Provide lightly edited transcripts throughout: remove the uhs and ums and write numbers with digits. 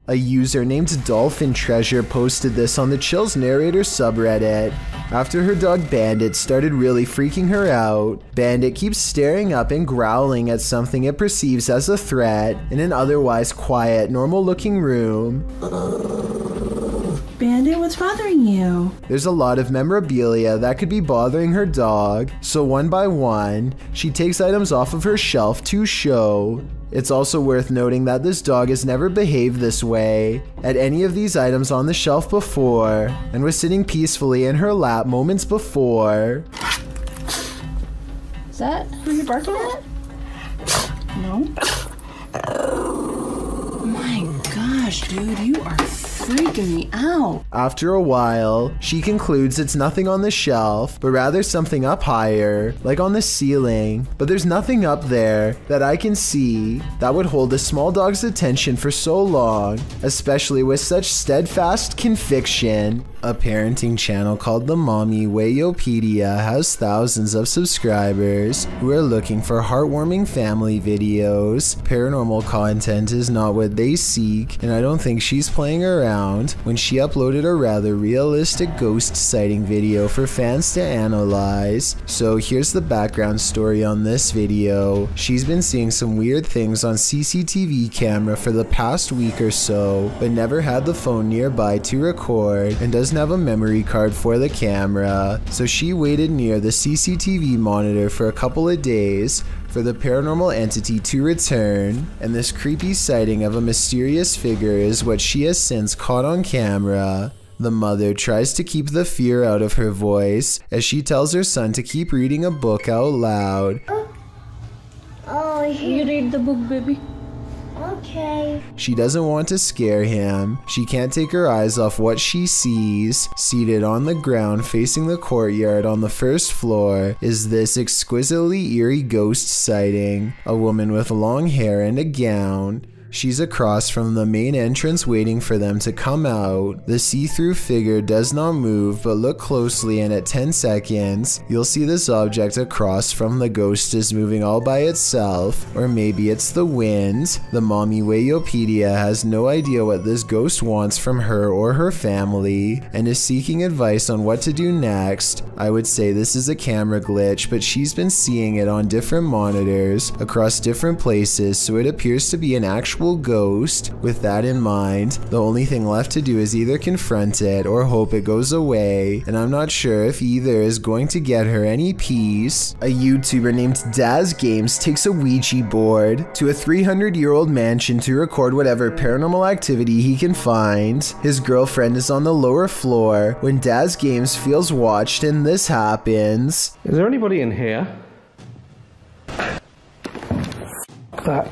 A user named Dolphin Treasure posted this on the Chills Narrator subreddit. After her dog Bandit started really freaking her out, Bandit keeps staring up and growling at something it perceives as a threat in an otherwise quiet, normal-looking room. Bandit, what's bothering you? There's a lot of memorabilia that could be bothering her dog, so one by one, she takes items off of her shelf to show. It's also worth noting that this dog has never behaved this way at any of these items on the shelf before, and was sitting peacefully in her lap moments before. Is that who you're barking at? No? Oh my gosh, dude, you are freaking me out. After a while, she concludes it's nothing on the shelf, but rather something up higher, like on the ceiling. But there's nothing up there that I can see that would hold a small dog's attention for so long, especially with such steadfast conviction. A parenting channel called the Mommy Wayopedia has thousands of subscribers who are looking for heartwarming family videos. Paranormal content is not what they seek, and I don't think she's playing around when she uploaded a rather realistic ghost sighting video for fans to analyze. So here's the background story on this video. She's been seeing some weird things on CCTV camera for the past week or so, but never had the phone nearby to record and doesn't have a memory card for the camera. So she waited near the CCTV monitor for a couple of days for the paranormal entity to return, and this creepy sighting of a mysterious figure is what she has since caught on camera. The mother tries to keep the fear out of her voice as she tells her son to keep reading a book out loud. You read the book, baby. Okay. She doesn't want to scare him. She can't take her eyes off what she sees. Seated on the ground facing the courtyard on the first floor is this exquisitely eerie ghost sighting. A woman with long hair and a gown. She's across from the main entrance waiting for them to come out. The see-through figure does not move, but look closely and at 10 seconds, you'll see this object across from the ghost is moving all by itself, or maybe it's the wind. The Mommy Wayopedia has no idea what this ghost wants from her or her family, and is seeking advice on what to do next. I would say this is a camera glitch, but she's been seeing it on different monitors, across different places, so it appears to be an actual ghost. With that in mind, the only thing left to do is either confront it or hope it goes away, and I'm not sure if either is going to get her any peace. A YouTuber named Daz Games takes a Ouija board to a 300-year-old mansion to record whatever paranormal activity he can find. His girlfriend is on the lower floor when Daz Games feels watched, and this happens. Is there anybody in here? That.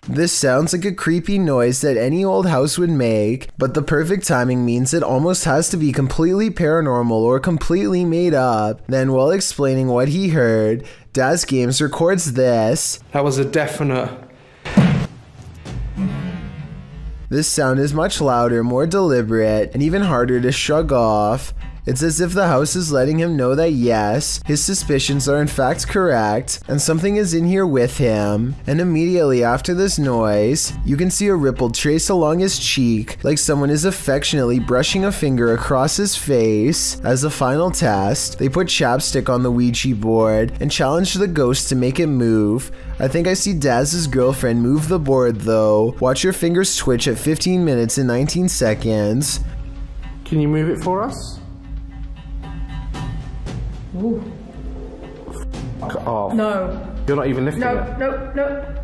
This sounds like a creepy noise that any old house would make, but the perfect timing means it almost has to be completely paranormal or completely made up. Then, while explaining what he heard, Daz Games records this. That was a definite. This sound is much louder, more deliberate, and even harder to shrug off. It's as if the house is letting him know that yes, his suspicions are in fact correct, and something is in here with him. And immediately after this noise, you can see a ripple trace along his cheek, like someone is affectionately brushing a finger across his face. As a final test, they put chapstick on the Ouija board and challenge the ghost to make it move. I think I see Daz's girlfriend move the board though. Watch your fingers twitch at 15 minutes and 19 seconds. Can you move it for us? Ooh. Fuck off. No. You're not even lifting it. No.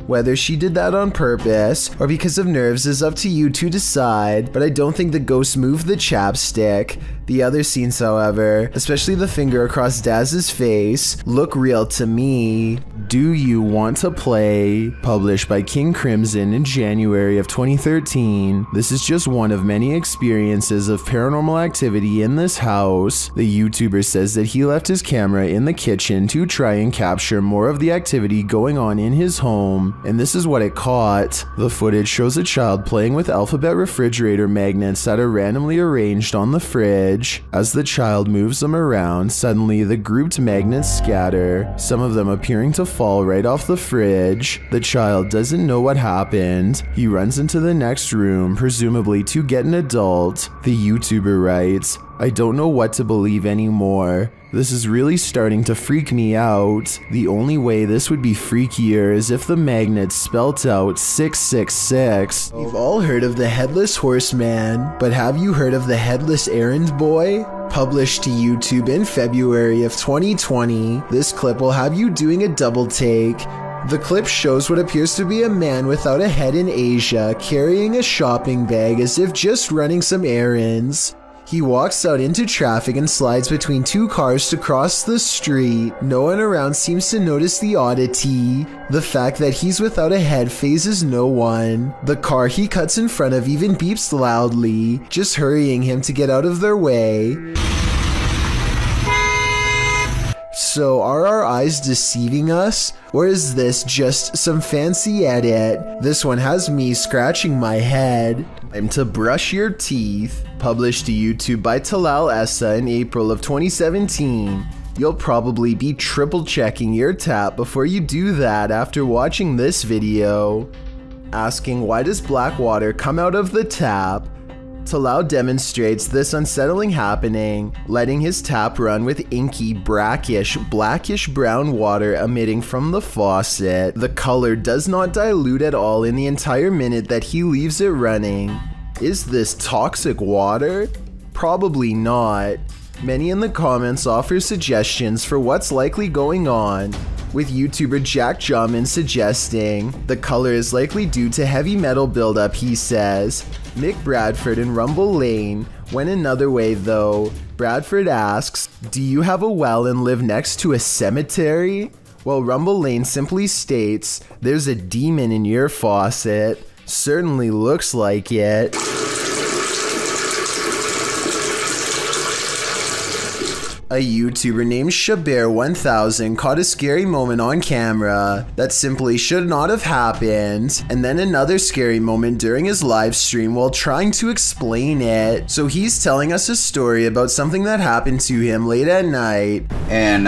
Whether she did that on purpose or because of nerves is up to you to decide, but I don't think the ghost moved the chapstick. The other scenes, however, especially the finger across Daz's face, look real to me. Do You Want to Play? Published by King Crimson in January of 2013. This is just one of many experiences of paranormal activity in this house. The YouTuber says that he left his camera in the kitchen to try and capture more of the activity going on in his home, and this is what it caught. The footage shows a child playing with alphabet refrigerator magnets that are randomly arranged on the fridge. fridge. As the child moves them around, suddenly the grouped magnets scatter, some of them appearing to fall right off the fridge. The child doesn't know what happened. He runs into the next room, presumably to get an adult. The YouTuber writes, "I don't know what to believe anymore. This is really starting to freak me out. The only way this would be freakier is if the magnets spelt out 666. You've all heard of the Headless Horseman, but have you heard of the Headless Errand Boy? Published to YouTube in February of 2020, this clip will have you doing a double take. The clip shows what appears to be a man without a head in Asia carrying a shopping bag as if just running some errands. He walks out into traffic and slides between two cars to cross the street. No one around seems to notice the oddity. The fact that he's without a head phases no one. The car he cuts in front of even beeps loudly, just hurrying him to get out of their way. So are our eyes deceiving us? Or is this just some fancy edit? This one has me scratching my head. Time to brush your teeth. Published to YouTube by Talal Essa in April of 2017. You'll probably be triple checking your tap before you do that after watching this video. Asking why does black water come out of the tap? Talal demonstrates this unsettling happening, letting his tap run with inky, brackish, blackish brown water emitting from the faucet. The color does not dilute at all in the entire minute that he leaves it running. Is this toxic water? Probably not. Many in the comments offer suggestions for what's likely going on, with YouTuber Jack Jamin suggesting the color is likely due to heavy metal buildup, he says. Mick Bradford and Rumble Lane went another way though. Bradford asks, "Do you have a well and live next to a cemetery?" While Rumble Lane simply states, "There's a demon in your faucet." Certainly looks like it. A YouTuber named Shabear1000 caught a scary moment on camera that simply should not have happened, and then another scary moment during his live stream while trying to explain it. So he's telling us a story about something that happened to him late at night. And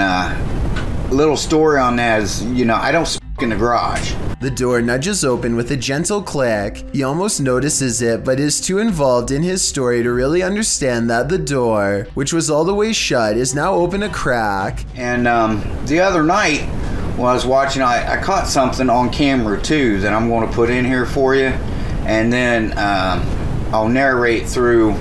little story on that is, you know, I don't smoke in the garage. The door nudges open with a gentle click. He almost notices it, but is too involved in his story to really understand that the door, which was all the way shut, is now open a crack. And the other night when I was watching, I caught something on camera too that I'm going to put in here for you, and then I'll narrate through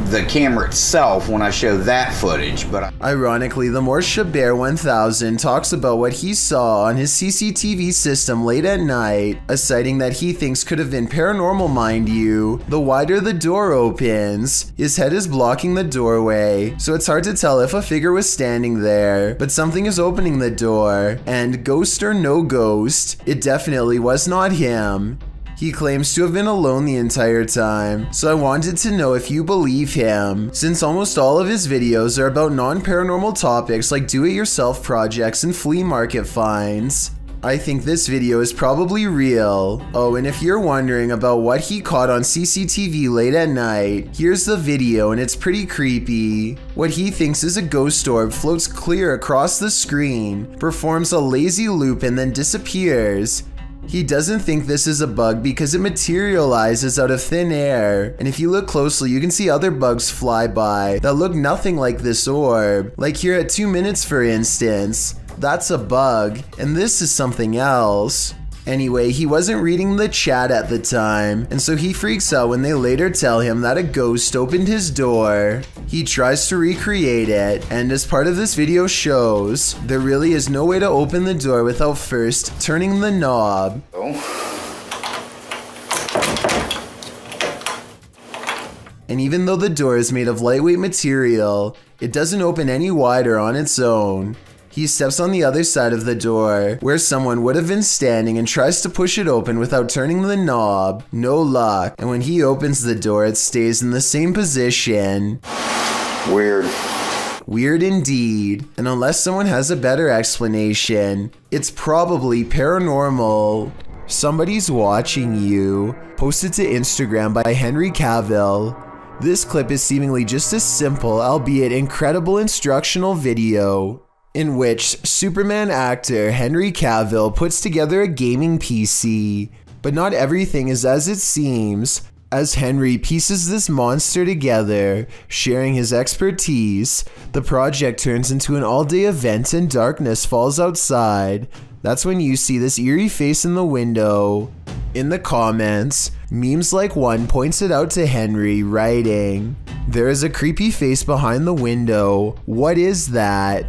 the camera itself when I show that footage. But ironically, the more Shabear1000 talks about what he saw on his CCTV system late at night, a sighting that he thinks could have been paranormal, mind you, the wider the door opens. His head is blocking the doorway, so it's hard to tell if a figure was standing there, but something is opening the door, and ghost or no ghost, it definitely was not him. He claims to have been alone the entire time, so I wanted to know if you believe him, since almost all of his videos are about non-paranormal topics like do-it-yourself projects and flea market finds. I think this video is probably real. Oh, and if you're wondering about what he caught on CCTV late at night, here's the video and it's pretty creepy. What he thinks is a ghost orb floats clear across the screen, performs a lazy loop and then disappears. He doesn't think this is a bug because it materializes out of thin air, and if you look closely you can see other bugs fly by that look nothing like this orb, like here at 2 minutes for instance. That's a bug, and this is something else. Anyway, he wasn't reading the chat at the time, and so he freaks out when they later tell him that a ghost opened his door. He tries to recreate it, and as part of this video shows, there really is no way to open the door without first turning the knob. And even though the door is made of lightweight material, it doesn't open any wider on its own. He steps on the other side of the door, where someone would have been standing, and tries to push it open without turning the knob. No luck, and when he opens the door, it stays in the same position. Weird. Weird indeed, and unless someone has a better explanation, it's probably paranormal. Somebody's watching you. Posted to Instagram by Henry Cavill. This clip is seemingly just a simple, albeit incredible instructional video in which Superman actor Henry Cavill puts together a gaming PC. But not everything is as it seems. As Henry pieces this monster together, sharing his expertise, the project turns into an all-day event and darkness falls outside. That's when you see this eerie face in the window. In the comments, memes like one points it out to Henry, writing, "There is a creepy face behind the window. What is that?"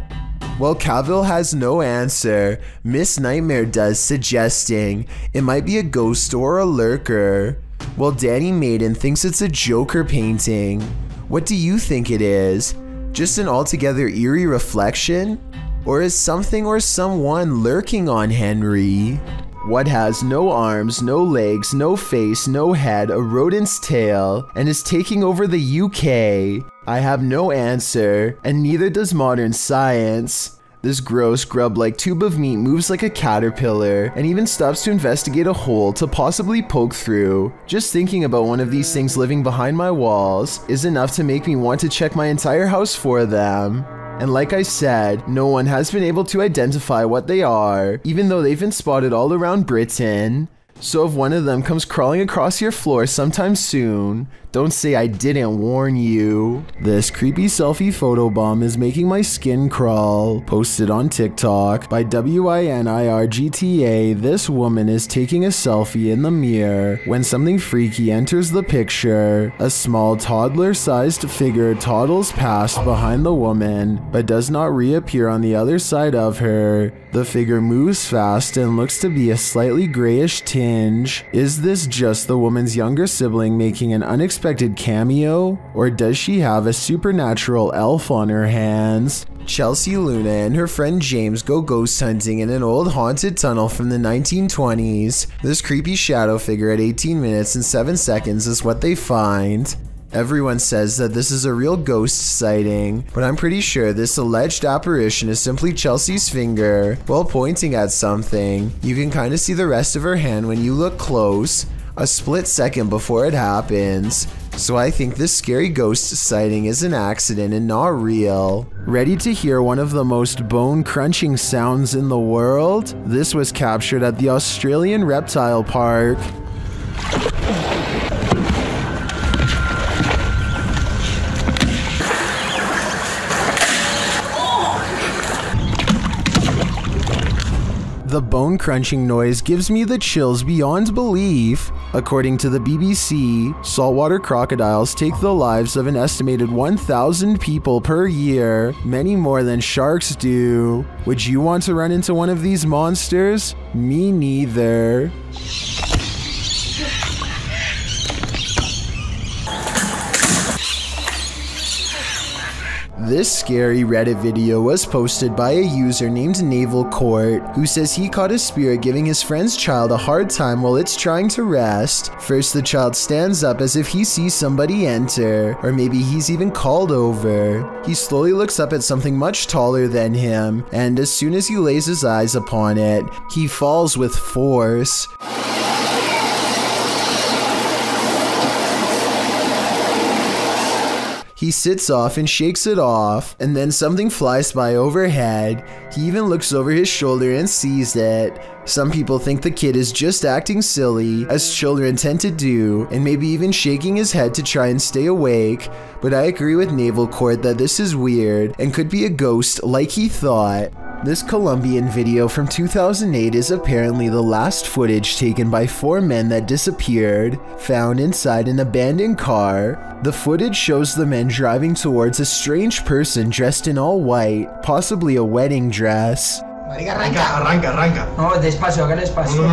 Well, Cavill has no answer. Miss Nightmare does, suggesting it might be a ghost or a lurker. Well, Danny Maiden thinks it's a Joker painting. What do you think it is? Just an altogether eerie reflection? Or is something or someone lurking on Henry? What has no arms, no legs, no face, no head, a rodent's tail, and is taking over the UK? I have no answer, and neither does modern science. This gross grub-like tube of meat moves like a caterpillar and even stops to investigate a hole to possibly poke through. Just thinking about one of these things living behind my walls is enough to make me want to check my entire house for them. And like I said, no one has been able to identify what they are, even though they've been spotted all around Britain. So if one of them comes crawling across your floor sometime soon, don't say I didn't warn you. This creepy selfie photobomb is making my skin crawl. Posted on TikTok by WINIRGTA, this woman is taking a selfie in the mirror when something freaky enters the picture. A small toddler-sized figure toddles past behind the woman, but does not reappear on the other side of her. The figure moves fast and looks to be a slightly grayish tinge. Is this just the woman's younger sibling making an unexpected cameo? Or does she have a supernatural elf on her hands? Chelsea Luna and her friend James go ghost hunting in an old haunted tunnel from the 1920s. This creepy shadow figure at 18 minutes and 7 seconds is what they find. Everyone says that this is a real ghost sighting, but I'm pretty sure this alleged apparition is simply Chelsea's finger while pointing at something. You can kind of see the rest of her hand when you look close, a split second before it happens. So I think this scary ghost sighting is an accident and not real. Ready to hear one of the most bone-crunching sounds in the world? This was captured at the Australian Reptile Park. The bone-crunching noise gives me the chills beyond belief. According to the BBC, saltwater crocodiles take the lives of an estimated 1,000 people per year, many more than sharks do. Would you want to run into one of these monsters? Me neither. This scary Reddit video was posted by a user named Naval Court, who says he caught a spirit giving his friend's child a hard time while it's trying to rest. First, the child stands up as if he sees somebody enter, or maybe he's even called over. He slowly looks up at something much taller than him, and as soon as he lays his eyes upon it, he falls with force. He sits off and shakes it off, and then something flies by overhead. He even looks over his shoulder and sees it. Some people think the kid is just acting silly, as children tend to do, and maybe even shaking his head to try and stay awake, but I agree with Naval Court that this is weird and could be a ghost like he thought. This Colombian video from 2008 is apparently the last footage taken by 4 men that disappeared, found inside an abandoned car. The footage shows the men driving towards a strange person dressed in all white, possibly a wedding dress. Arranca. No, despacio, hágale despacio.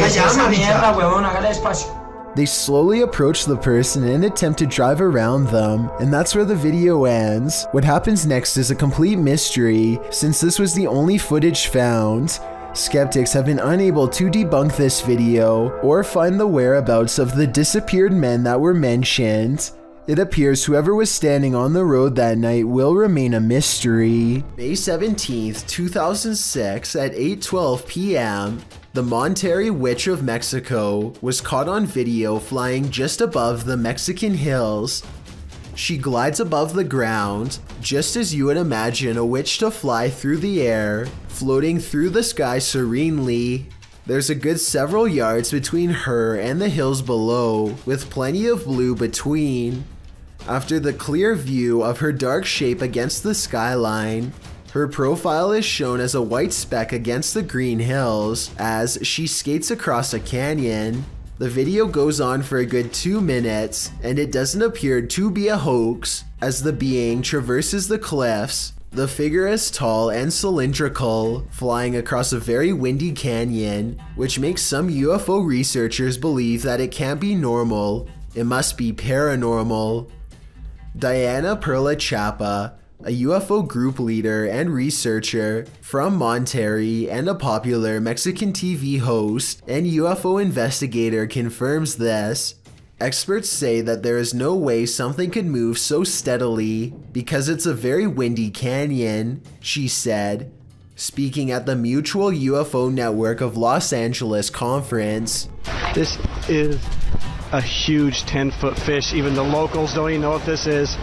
Esa mierda, huevón, hágale despacio. They slowly approach the person and attempt to drive around them, and that's where the video ends. What happens next is a complete mystery, since this was the only footage found. Skeptics have been unable to debunk this video or find the whereabouts of the disappeared men that were mentioned. It appears whoever was standing on the road that night will remain a mystery. May 17th, 2006 at 8:12 p.m., The Monterey Witch of Mexico was caught on video flying just above the Mexican hills. She glides above the ground, just as you would imagine a witch to fly through the air, floating through the sky serenely. There's a good several yards between her and the hills below, with plenty of blue between. After the clear view of her dark shape against the skyline, her profile is shown as a white speck against the green hills as she skates across a canyon. The video goes on for a good 2 minutes, and it doesn't appear to be a hoax as the being traverses the cliffs. The figure is tall and cylindrical, flying across a very windy canyon, which makes some UFO researchers believe that it can't be normal, it must be paranormal. Diana Perla Chapa, a UFO group leader and researcher from Monterey and a popular Mexican TV host and UFO investigator, confirms this. Experts say that there is no way something could move so steadily because it's a very windy canyon, she said, speaking at the Mutual UFO Network of Los Angeles conference. This is a huge 10-foot fish. Even the locals don't even know what this is.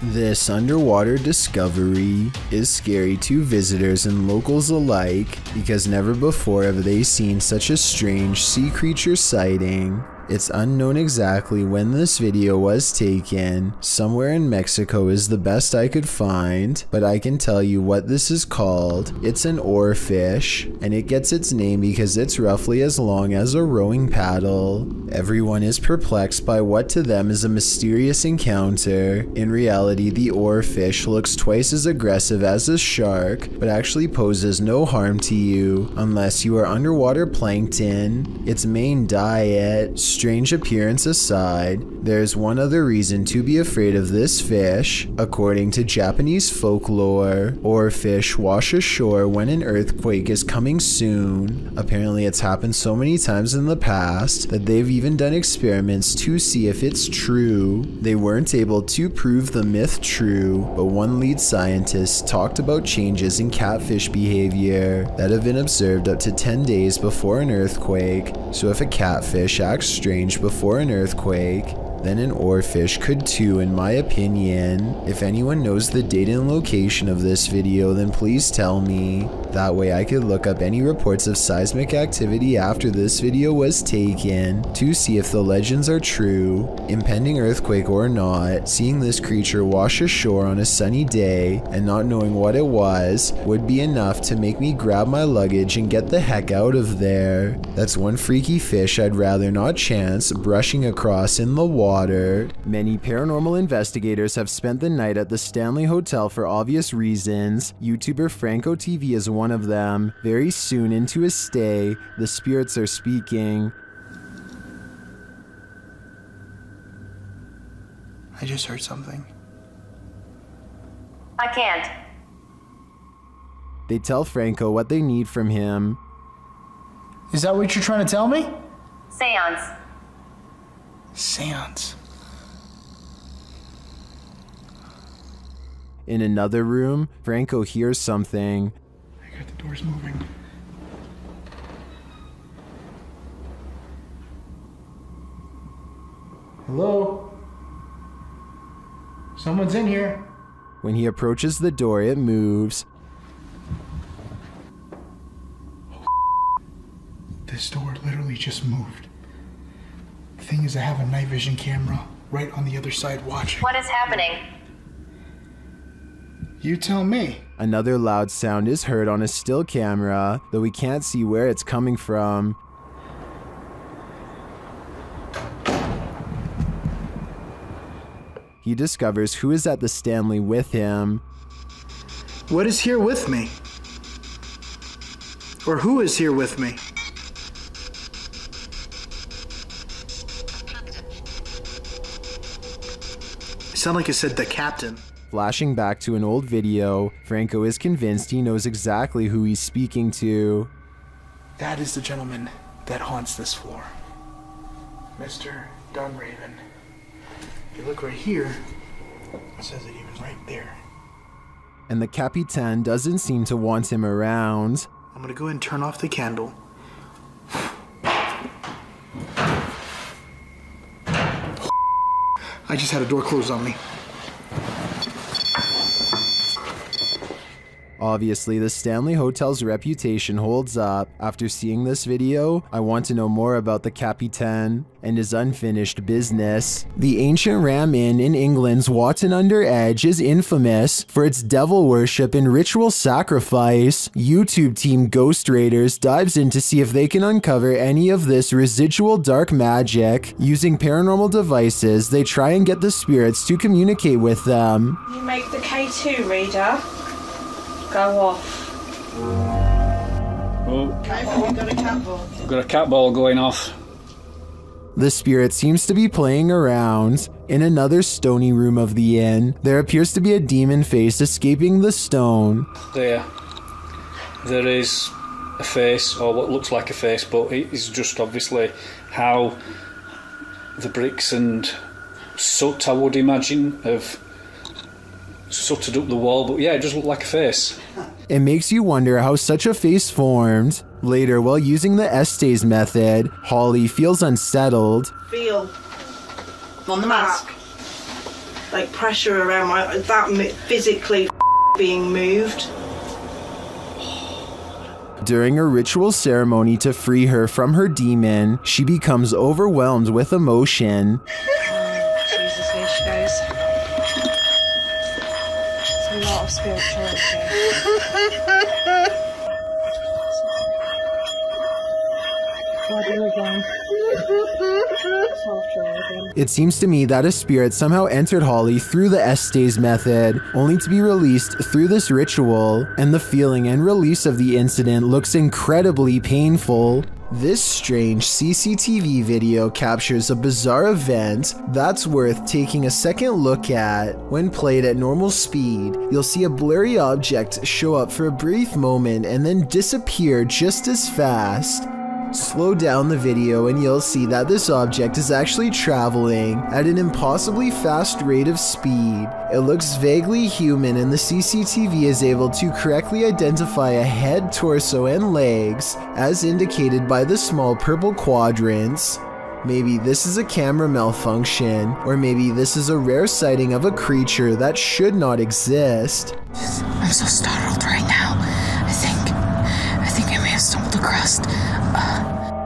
This underwater discovery is scary to visitors and locals alike because never before have they seen such a strange sea creature sighting. It's unknown exactly when this video was taken. Somewhere in Mexico is the best I could find, but I can tell you what this is called. It's an oarfish, and it gets its name because it's roughly as long as a rowing paddle. Everyone is perplexed by what to them is a mysterious encounter. In reality, the oarfish looks twice as aggressive as a shark, but actually poses no harm to you unless you are underwater plankton. Its main diet, strange appearance aside, there's one other reason to be afraid of this fish. According to Japanese folklore, oarfish wash ashore when an earthquake is coming soon. Apparently it's happened so many times in the past that they've even done experiments to see if it's true. They weren't able to prove the myth true, but one lead scientist talked about changes in catfish behavior that have been observed up to 10 days before an earthquake. So if a catfish acts strange before an earthquake, then an oarfish could too, in my opinion. If anyone knows the date and location of this video, then please tell me. That way I could look up any reports of seismic activity after this video was taken to see if the legends are true. Impending earthquake or not, seeing this creature wash ashore on a sunny day and not knowing what it was would be enough to make me grab my luggage and get the heck out of there. That's one freaky fish I'd rather not chance brushing across in the water. Many paranormal investigators have spent the night at the Stanley Hotel for obvious reasons. YouTuber Franco TV is one of them. Very soon into his stay, the spirits are speaking. I just heard something. I can't. They tell Franco what they need from him. Is that what you're trying to tell me? Seance. Seance. In another room, Franco hears something. I got the doors moving. Hello? Someone's in here. When he approaches the door, it moves. This door literally just moved. The thing is, I have a night vision camera right on the other side watching. What is happening? You tell me. Another loud sound is heard on a still camera, though we can't see where it's coming from. He discovers who is at the Stanley with him. What is here with me? Or who is here with me? Sound like it said the captain. Flashing back to an old video, Franco is convinced he knows exactly who he's speaking to. That is the gentleman that haunts this floor. Mr. Dunraven. If you look right here, it says it even right there. And the Capitan doesn't seem to want him around. I'm gonna go ahead and turn off the candle. I just had a door closed on me. Obviously, the Stanley Hotel's reputation holds up. After seeing this video, I want to know more about the Capitaine and his unfinished business. The ancient Ram Inn in England's Watton Under Edge is infamous for its devil worship and ritual sacrifice. YouTube team Ghost Raiders dives in to see if they can uncover any of this residual dark magic. Using paranormal devices, they try and get the spirits to communicate with them. You make the K2 reader go off. Oh, we've got a cat ball. We've got a cat ball going off. The spirit seems to be playing around. In another stony room of the inn, there appears to be a demon face escaping the stone. There is a face, or what looks like a face, but it is just obviously how the bricks and soot, I would imagine, have sooted up the wall, but yeah, it does look like a face. It makes you wonder how such a face formed. Later, while using the Estes method, Holly feels unsettled. Feel on the mask, like pressure around that physically being moved. During a ritual ceremony to free her from her demon, she becomes overwhelmed with emotion. Jesus, here she goes. It's a lot of spirituality. It seems to me that a spirit somehow entered Holly through the Estes method, only to be released through this ritual, and the feeling and release of the incident looks incredibly painful. This strange CCTV video captures a bizarre event that's worth taking a second look at. When played at normal speed, you'll see a blurry object show up for a brief moment and then disappear just as fast. Slow down the video and you'll see that this object is actually traveling at an impossibly fast rate of speed. It looks vaguely human and the CCTV is able to correctly identify a head, torso, and legs as indicated by the small purple quadrants. Maybe this is a camera malfunction, or maybe this is a rare sighting of a creature that should not exist. I'm so startled right now. I think I may have stumbled across.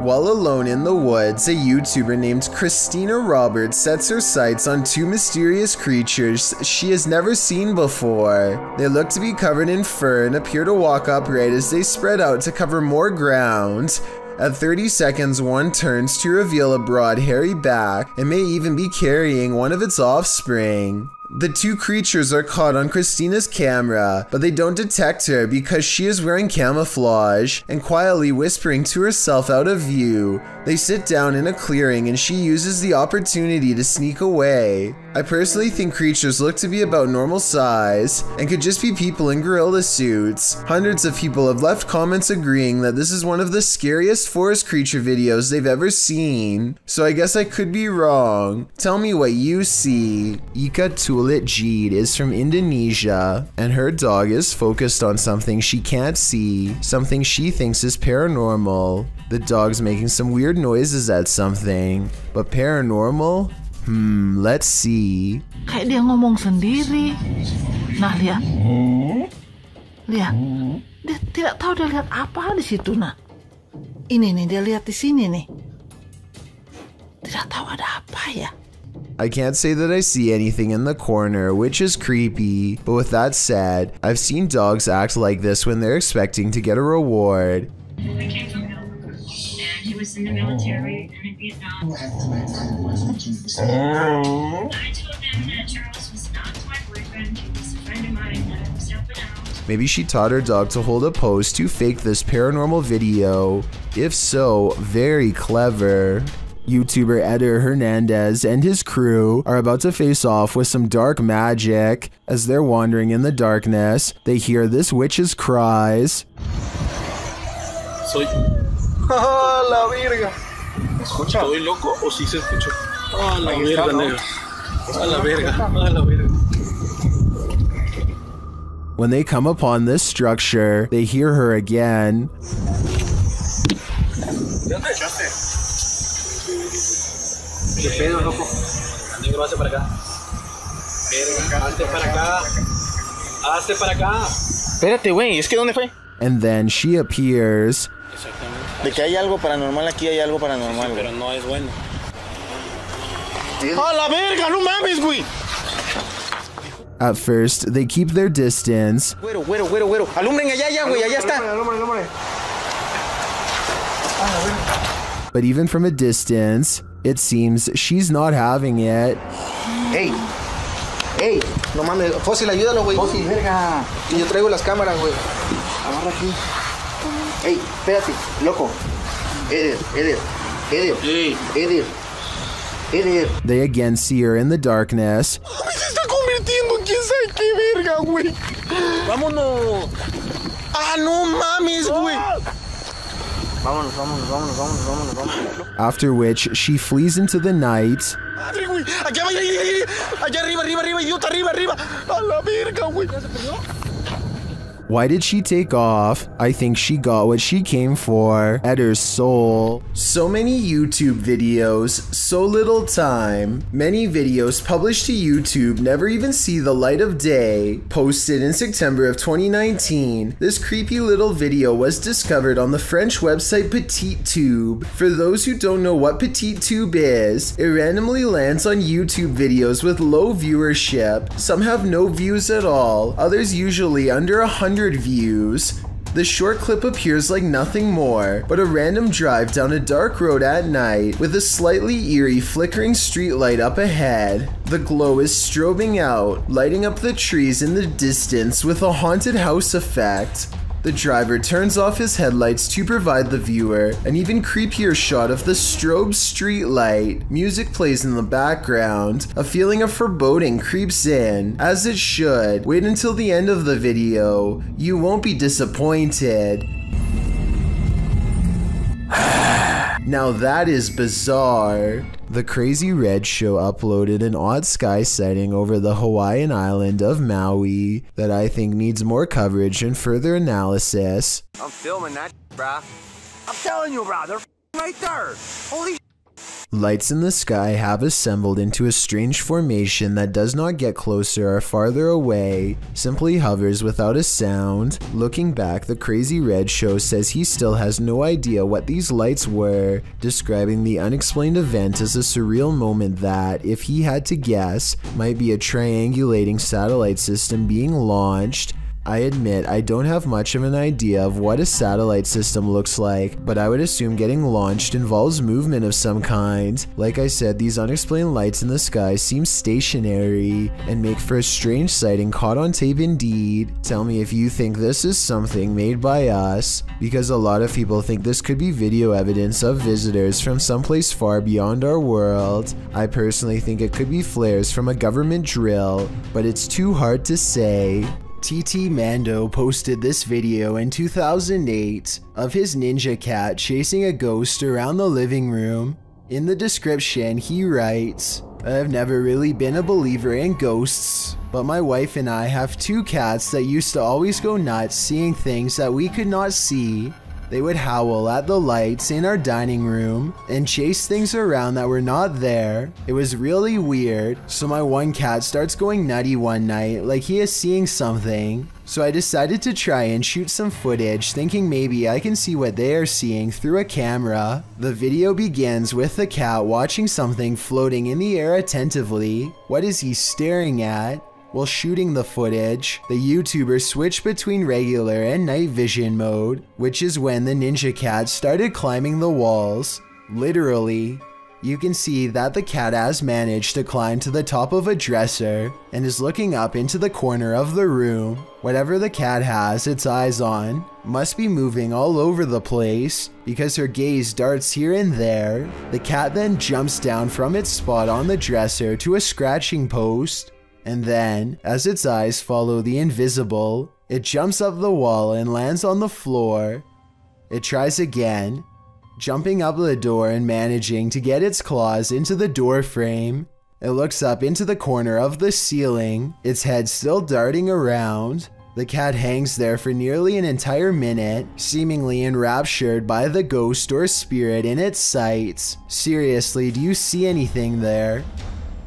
While alone in the woods, a YouTuber named Christina Roberts sets her sights on two mysterious creatures she has never seen before. They look to be covered in fur and appear to walk upright as they spread out to cover more ground. At 30 seconds, one turns to reveal a broad, hairy back and may even be carrying one of its offspring. The two creatures are caught on Christina's camera, but they don't detect her because she is wearing camouflage and quietly whispering to herself out of view. They sit down in a clearing and she uses the opportunity to sneak away. I personally think creatures look to be about normal size and could just be people in gorilla suits. Hundreds of people have left comments agreeing that this is one of the scariest forest creature videos they've ever seen. So I guess I could be wrong. Tell me what you see. Ika Tulit Jeed is from Indonesia and her dog is focused on something she can't see, something she thinks is paranormal. The dog's making some weird noises at something, but paranormal? Let's see. Kayak dia ngomong sendiri. Nah, lihat. Lihat. Dia tidak tahu dia lihat apa di situ, nah. Ini nih, dia lihat di sini nih. Tidak tahu ada apa ya. I can't say that I see anything in the corner, which is creepy, but with that said, I've seen dogs act like this when they're expecting to get a reward. I came from Elwood, and he was in the military and in Vietnam. I told them that Charles was not my boyfriend, he was a friend of mine that I was helping out. Maybe she taught her dog to hold a pose to fake this paranormal video. If so, very clever. YouTuber Eder Hernandez and his crew are about to face off with some dark magic. As they're wandering in the darkness, they hear this witch's cries. Soy... ¡Ah, la verga! ¿Estoy loco o sí se escuchó? ¡Ah, la verga, negro! ¡Ah, la verga! ¡Ah, la verga! When they come upon this structure, they hear her again. ¿Qué pedo, loco? Negro, hazte para acá. Hazte para acá. Hazte para acá. Espérate, güey, es que ¿dónde fue? And then she appears. De que hay algo paranormal aquí, hay algo paranormal. Sí, pero no es bueno. ¡A la verga! ¡No mames, güey! At first, they keep their distance. Güero. Alumbren allá, güey, allá está. Alumbre. But even from a distance, it seems she's not having it. Ey, no mames, Fósil, ayúdalo, güey. Fósil, verga. Y yo traigo las cámaras, güey. Agarra aquí. Ey, espérate, loco. Eder. They again see her in the darkness. Se está convirtiendo en quién sabe qué verga, güey. Vámonos. Ah, no mames, güey. Vámonos. After which, she flees into the night. Madre, güey. Allá arriba, idiota, arriba. A la verga, güey. Why did she take off? I think she got what she came for. Edder's soul. So many YouTube videos, so little time. Many videos published to YouTube never even see the light of day. Posted in September of 2019, this creepy little video was discovered on the French website PetitTube. For those who don't know what PetitTube is, it randomly lands on YouTube videos with low viewership. Some have no views at all, others usually under 100 views. The short clip appears like nothing more but a random drive down a dark road at night with a slightly eerie flickering streetlight up ahead. The glow is strobing out, lighting up the trees in the distance with a haunted house effect. The driver turns off his headlights to provide the viewer an even creepier shot of the strobe street light. Music plays in the background. A feeling of foreboding creeps in, as it should. Wait until the end of the video. You won't be disappointed. Now that is bizarre. The Crazy Red Show uploaded an odd sky sighting over the Hawaiian island of Maui that I think needs more coverage and further analysis. I'm filming that, bruh. I'm telling you, bruh, they're right there. Holy Lights in the sky have assembled into a strange formation that does not get closer or farther away, simply hovers without a sound. Looking back, the Crazy Red Show says he still has no idea what these lights were, describing the unexplained event as a surreal moment that, if he had to guess, might be a triangulating satellite system being launched. I admit I don't have much of an idea of what a satellite system looks like, but I would assume getting launched involves movement of some kind. Like I said, these unexplained lights in the sky seem stationary and make for a strange sighting caught on tape indeed. Tell me if you think this is something made by us, because a lot of people think this could be video evidence of visitors from someplace far beyond our world. I personally think it could be flares from a government drill, but it's too hard to say. TT Mando posted this video in 2008 of his ninja cat chasing a ghost around the living room. In the description, he writes, "I've never really been a believer in ghosts, but my wife and I have two cats that used to always go nuts seeing things that we could not see. They would howl at the lights in our dining room and chase things around that were not there. It was really weird, so my one cat starts going nutty one night like he is seeing something. So I decided to try and shoot some footage, thinking maybe I can see what they are seeing through a camera. The video begins with the cat watching something floating in the air attentively. What is he staring at? While shooting the footage, the YouTuber switched between regular and night vision mode, which is when the ninja cat started climbing the walls. Literally. You can see that the cat has managed to climb to the top of a dresser and is looking up into the corner of the room. Whatever the cat has its eyes on must be moving all over the place because her gaze darts here and there. The cat then jumps down from its spot on the dresser to a scratching post. And then, as its eyes follow the invisible, it jumps up the wall and lands on the floor. It tries again, jumping up the door and managing to get its claws into the door frame. It looks up into the corner of the ceiling, its head still darting around. The cat hangs there for nearly an entire minute, seemingly enraptured by the ghost or spirit in its sights. Seriously, do you see anything there?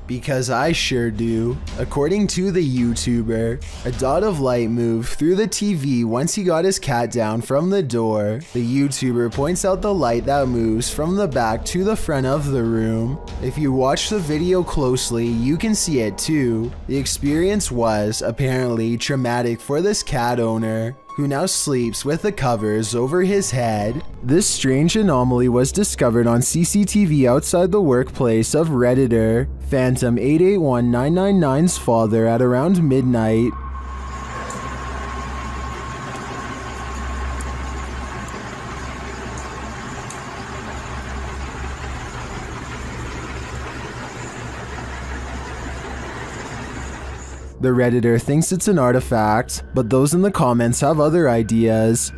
Because I sure do. According to the YouTuber, a dot of light moved through the TV once he got his cat down from the door. The YouTuber points out the light that moves from the back to the front of the room. If you watch the video closely, you can see it too. The experience was apparently traumatic for this cat owner, who now sleeps with the covers over his head. This strange anomaly was discovered on CCTV outside the workplace of Redditor Phantom 881999's father at around midnight. The Redditor thinks it's an artifact, but those in the comments have other ideas.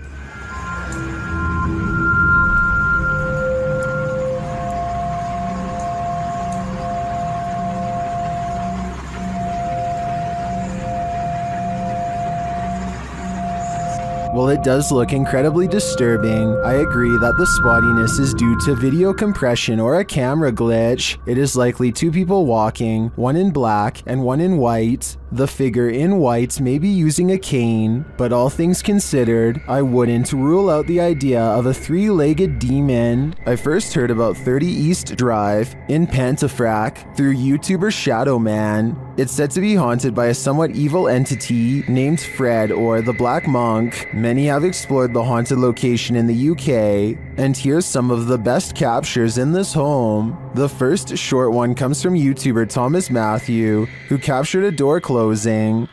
While it does look incredibly disturbing, I agree that the spottiness is due to video compression or a camera glitch. It is likely two people walking, one in black and one in white. The figure in white may be using a cane, but all things considered, I wouldn't rule out the idea of a three-legged demon. I first heard about 30 East Drive in Pontefract through YouTuber Shadow Man. It's said to be haunted by a somewhat evil entity named Fred or the Black Monk. Many have explored the haunted location in the UK, and here's some of the best captures in this home. The first short one comes from YouTuber Thomas Matthew, who captured a door closing.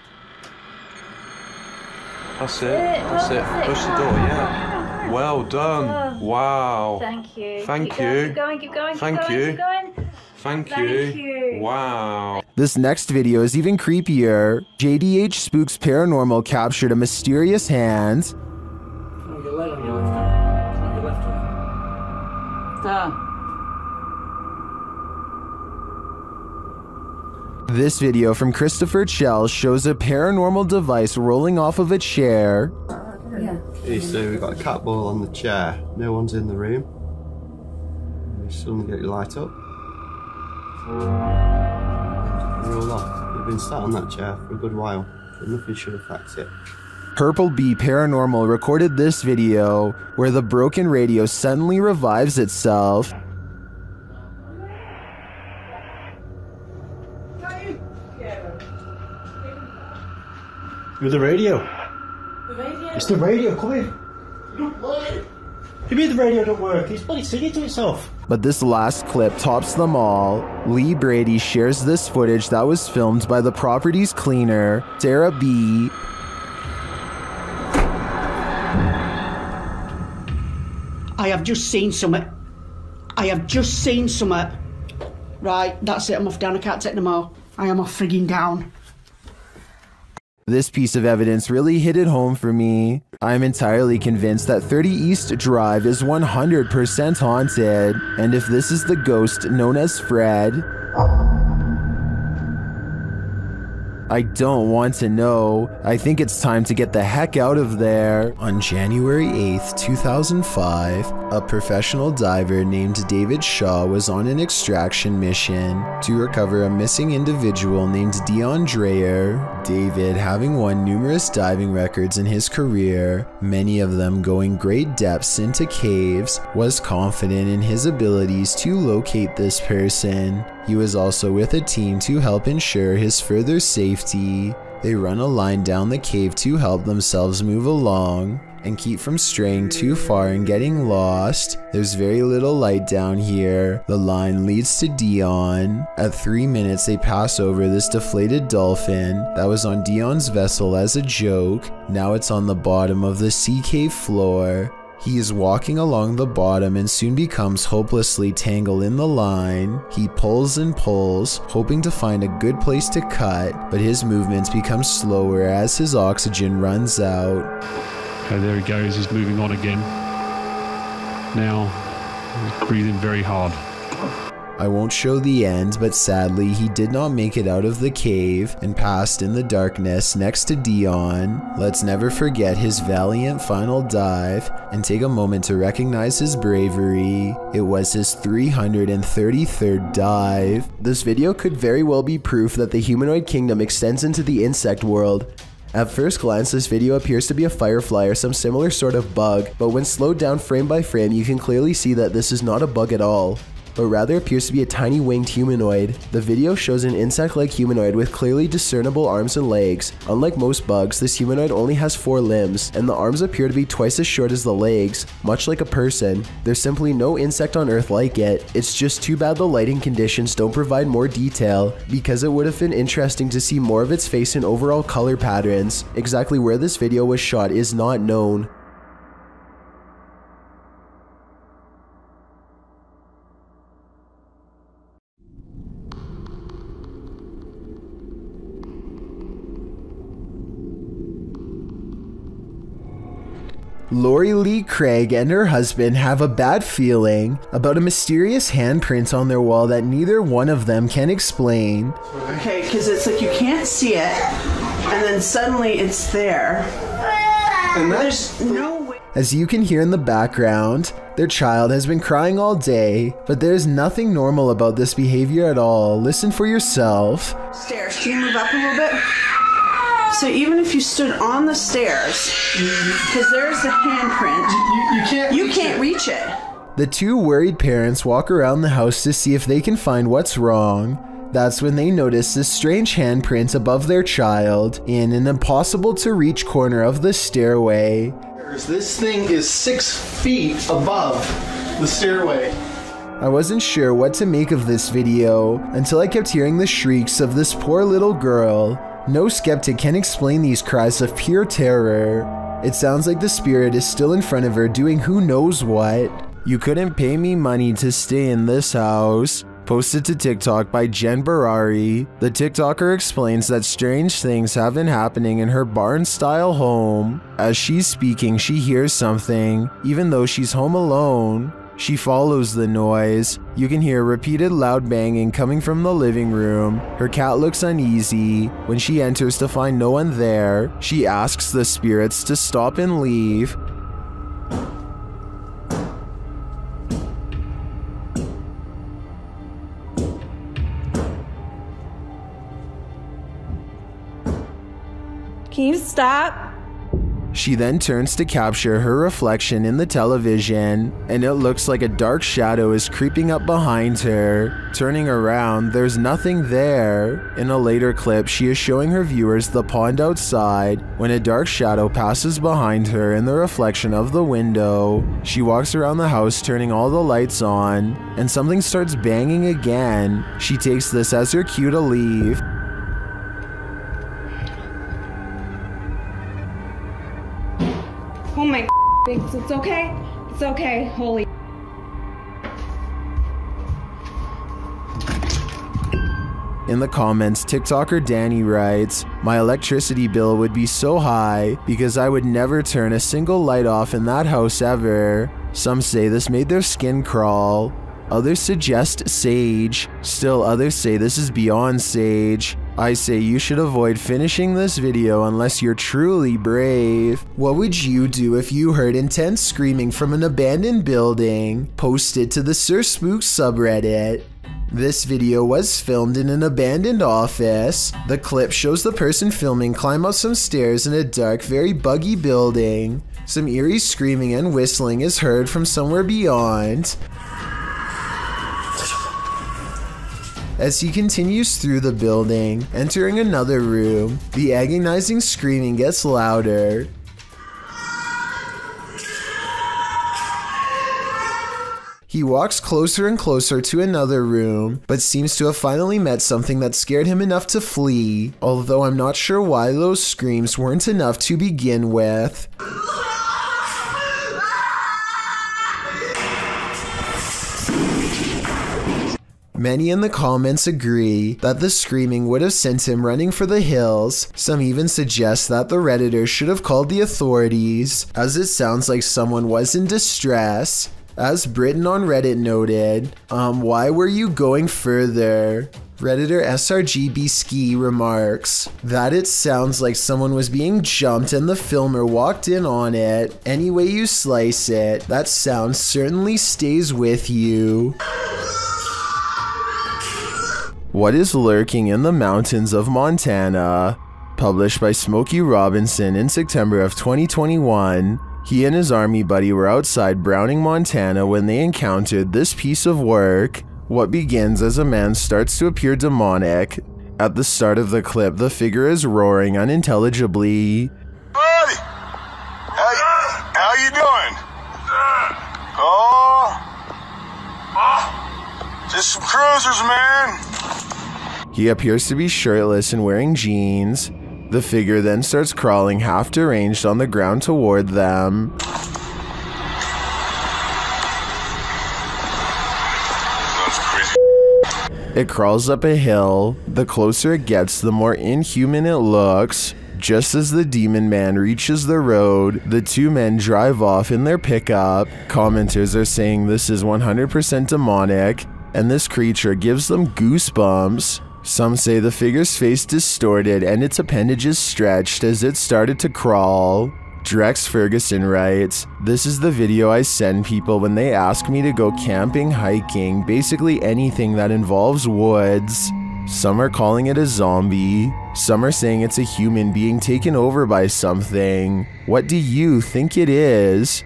That's it, that's it. Push the door, yeah. Well done. Wow. Thank you. Thank Keep you. going, keep going, keep Thank going, you. keep going. Thank Thank you. you. Wow. This next video is even creepier. JDH Spooks Paranormal captured a mysterious hand. On your left, on your left hand. On your left hand. This video from Christopher Chell shows a paranormal device rolling off of a chair. Hey, so we've got a cat ball on the chair. No one's in the room. You suddenly get your light up. Roll off. You've been sat on that chair for a good while, but nothing should affect it. Purple Bee Paranormal recorded this video where the broken radio suddenly revives itself. With the radio. The radio? It's the radio, come here. You mean the radio don't work? It's bloody singing to itself. But this last clip tops them all. Lee Brady shares this footage that was filmed by the property's cleaner, Sarah B. I have just seen something. I have just seen something. Right, that's it, I'm off down, I can't take no more. I am off frigging down. This piece of evidence really hit it home for me. I'm entirely convinced that 30 East Drive is 100% haunted, and if this is the ghost known as Fred, I don't want to know. I think it's time to get the heck out of there. On January 8th, 2005, a professional diver named David Shaw was on an extraction mission to recover a missing individual named Dion Dreyer. David, having won numerous diving records in his career, many of them going great depths into caves, was confident in his abilities to locate this person. He was also with a team to help ensure his further safety. They run a line down the cave to help themselves move along and keep from straying too far and getting lost. There's very little light down here. The line leads to Dion. At 3 minutes, they pass over this deflated dolphin that was on Dion's vessel as a joke. Now it's on the bottom of the sea cave floor. He is walking along the bottom and soon becomes hopelessly tangled in the line. He pulls and pulls, hoping to find a good place to cut, but his movements become slower as his oxygen runs out. Okay, there he goes, he's moving on again. Now, he's breathing very hard. I won't show the end, but sadly he did not make it out of the cave and passed in the darkness next to Dion. Let's never forget his valiant final dive and take a moment to recognize his bravery. It was his 333rd dive. This video could very well be proof that the humanoid kingdom extends into the insect world. At first glance, this video appears to be a firefly or some similar sort of bug, but when slowed down frame by frame, you can clearly see that this is not a bug at all, but rather appears to be a tiny winged humanoid. The video shows an insect-like humanoid with clearly discernible arms and legs. Unlike most bugs, this humanoid only has 4 limbs, and the arms appear to be twice as short as the legs, much like a person. There's simply no insect on Earth like it. It's just too bad the lighting conditions don't provide more detail, because it would have been interesting to see more of its face and overall color patterns. Exactly where this video was shot is not known. Lori Lee Craig and her husband have a bad feeling about a mysterious handprint on their wall that neither one of them can explain. Okay, because it's like you can't see it, and then suddenly it's there. And there's no way. As you can hear in the background, their child has been crying all day, but there's nothing normal about this behavior at all. Listen for yourself. Stairs, can you move up a little bit? So even if you stood on the stairs, because there's the handprint, you can't reach it. The two worried parents walk around the house to see if they can find what's wrong. That's when they notice this strange handprint above their child in an impossible to reach corner of the stairway. This thing is 6 feet above the stairway. I wasn't sure what to make of this video until I kept hearing the shrieks of this poor little girl. No skeptic can explain these cries of pure terror. It sounds like the spirit is still in front of her doing who knows what. You couldn't pay me money to stay in this house. Posted to TikTok by Jen Barari. The TikToker explains that strange things have been happening in her barn-style home. As she's speaking, she hears something, even though she's home alone. She follows the noise. You can hear repeated loud banging coming from the living room. Her cat looks uneasy. When she enters to find no one there, she asks the spirits to stop and leave. Can you stop? She then turns to capture her reflection in the television, and it looks like a dark shadow is creeping up behind her. Turning around, there's nothing there. In a later clip, she is showing her viewers the pond outside when a dark shadow passes behind her in the reflection of the window. She walks around the house turning all the lights on, and something starts banging again. She takes this as her cue to leave. Oh my it's okay. It's okay. Holy. In the comments, TikToker Danny writes, "My electricity bill would be so high because I would never turn a single light off in that house ever." Some say this made their skin crawl. Others suggest sage. Still others say this is beyond sage. I say you should avoid finishing this video unless you're truly brave. What would you do if you heard intense screaming from an abandoned building? Posted to the Sir Spook subreddit. This video was filmed in an abandoned office. The clip shows the person filming climb up some stairs in a dark, very buggy building. Some eerie screaming and whistling is heard from somewhere beyond. As he continues through the building, entering another room, the agonizing screaming gets louder. He walks closer and closer to another room, but seems to have finally met something that scared him enough to flee, although I'm not sure why those screams weren't enough to begin with. Many in the comments agree that the screaming would have sent him running for the hills. Some even suggest that the Redditor should have called the authorities, as it sounds like someone was in distress. As Britton on Reddit noted, why were you going further? Redditor SRGB Ski remarks that it sounds like someone was being jumped and the filmer walked in on it. Any way you slice it, that sound certainly stays with you. What is lurking in the mountains of Montana? Published by Smokey Robinson in September of 2021. He and his army buddy were outside Browning, Montana when they encountered this piece of work. What begins as a man starts to appear demonic. At the start of the clip, the figure is roaring unintelligibly. Buddy! How you doing? Just some cruisers, man. He appears to be shirtless and wearing jeans. The figure then starts crawling half deranged on the ground toward them. It crawls up a hill. The closer it gets, the more inhuman it looks. Just as the demon man reaches the road, the two men drive off in their pickup. Commenters are saying this is 100% demonic, and this creature gives them goosebumps. Some say the figure's face distorted and its appendages stretched as it started to crawl. Drex Ferguson writes, "This is the video I send people when they ask me to go camping, hiking, basically anything that involves woods." Some are calling it a zombie. Some are saying it's a human being taken over by something. What do you think it is?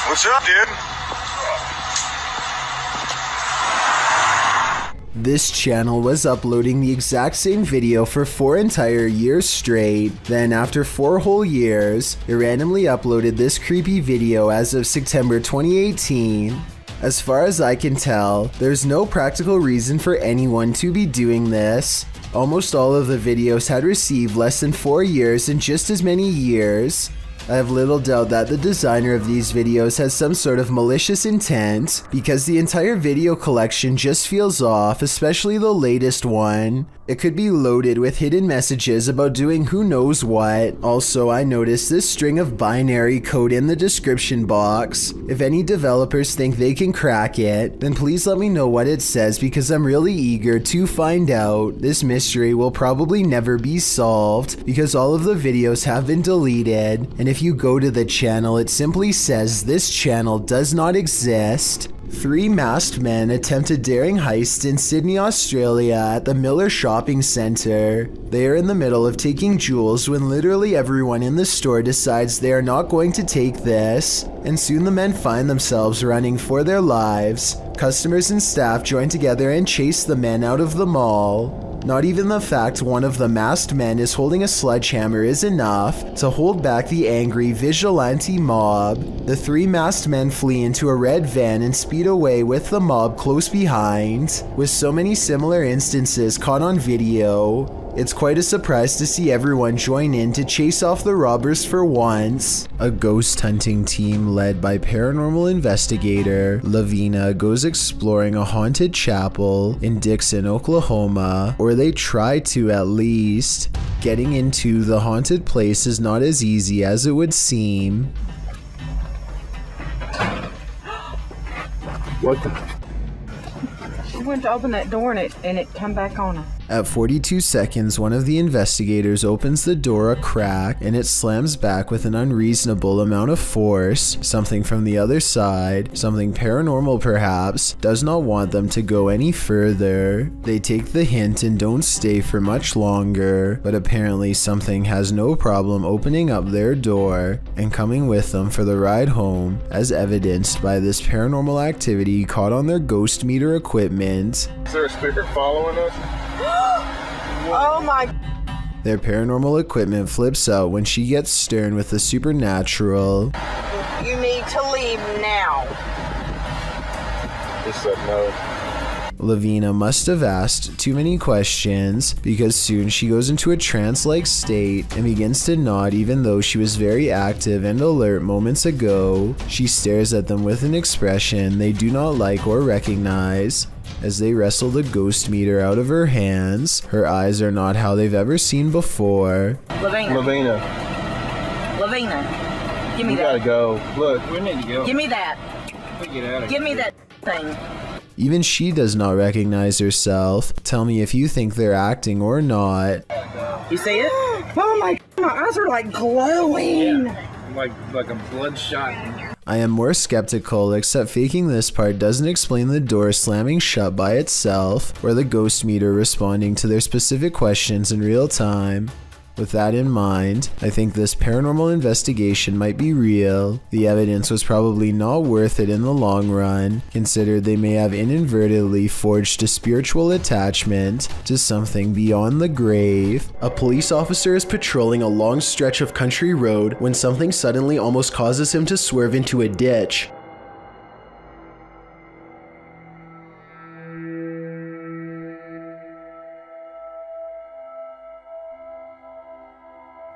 What's up, dude? This channel was uploading the exact same video for 4 entire years straight. Then after 4 whole years, it randomly uploaded this creepy video as of September 2018. As far as I can tell, there's no practical reason for anyone to be doing this. Almost all of the videos had received less than 4 years in just as many years. I have little doubt that the designer of these videos has some sort of malicious intent, because the entire video collection just feels off, especially the latest one. It could be loaded with hidden messages about doing who knows what. Also, I noticed this string of binary code in the description box. If any developers think they can crack it, then please let me know what it says, because I'm really eager to find out. This mystery will probably never be solved because all of the videos have been deleted, and if you go to the channel, it simply says this channel does not exist. 3 masked men attempt a daring heist in Sydney, Australia at the Miller Shopping Centre. They are in the middle of taking jewels when literally everyone in the store decides they are not going to take this, and soon the men find themselves running for their lives. Customers and staff join together and chase the men out of the mall. Not even the fact one of the masked men is holding a sledgehammer is enough to hold back the angry vigilante mob. The 3 masked men flee into a red van and speed away with the mob close behind. With so many similar instances caught on video, it's quite a surprise to see everyone join in to chase off the robbers for once. A ghost hunting team led by paranormal investigator Lavina goes exploring a haunted chapel in Dixon, Oklahoma, or they try to at least. Getting into the haunted place is not as easy as it would seem. What the? She went to open that door and it come back on her. At 42 seconds, one of the investigators opens the door a crack and it slams back with an unreasonable amount of force. Something from the other side, something paranormal perhaps, does not want them to go any further. They take the hint and don't stay for much longer, but apparently something has no problem opening up their door and coming with them for the ride home, as evidenced by this paranormal activity caught on their ghost meter equipment. Is there a speaker following us? Oh my. Their paranormal equipment flips out when she gets stern with the supernatural. You need to leave now. He said no. Lavina must have asked too many questions, because soon she goes into a trance-like state and begins to nod even though she was very active and alert moments ago. She stares at them with an expression they do not like or recognize. As they wrestle the ghost meter out of her hands, her eyes are not how they've ever seen before. Lavina. Give me we that. gotta go. Look, we need to go. Give me that. Get out of Give me here. that thing. Even she does not recognize herself. Tell me if you think they're acting or not. You see it? Oh my eyes are like glowing. Yeah. Like a bloodshot. I am more skeptical, except faking this part doesn't explain the door slamming shut by itself, or the ghost meter responding to their specific questions in real time. With that in mind, I think this paranormal investigation might be real. The evidence was probably not worth it in the long run, considered they may have inadvertently forged a spiritual attachment to something beyond the grave. A police officer is patrolling a long stretch of country road when something suddenly almost causes him to swerve into a ditch.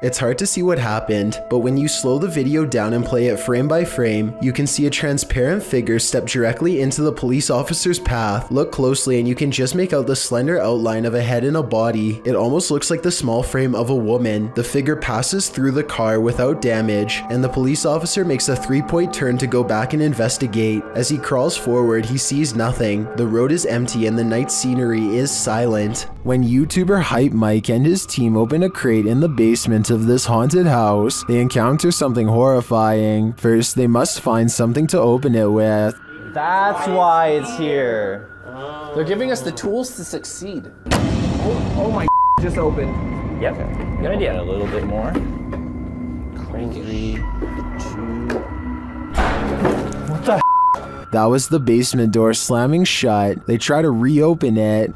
It's hard to see what happened, but when you slow the video down and play it frame by frame, you can see a transparent figure step directly into the police officer's path. Look closely and you can just make out the slender outline of a head and a body. It almost looks like the small frame of a woman. The figure passes through the car without damage, and the police officer makes a 3-point turn to go back and investigate. As he crawls forward, he sees nothing. The road is empty and the night scenery is silent. When YouTuber Hype Mike and his team open a crate in the basement of this haunted house, they encounter something horrifying. First, they must find something to open it with. That's why it's here. They're giving us the tools to succeed. Oh my just opened. Yep, good idea. A little bit more. Crank 3, 2. What the? That was the basement door slamming shut. They try to reopen it.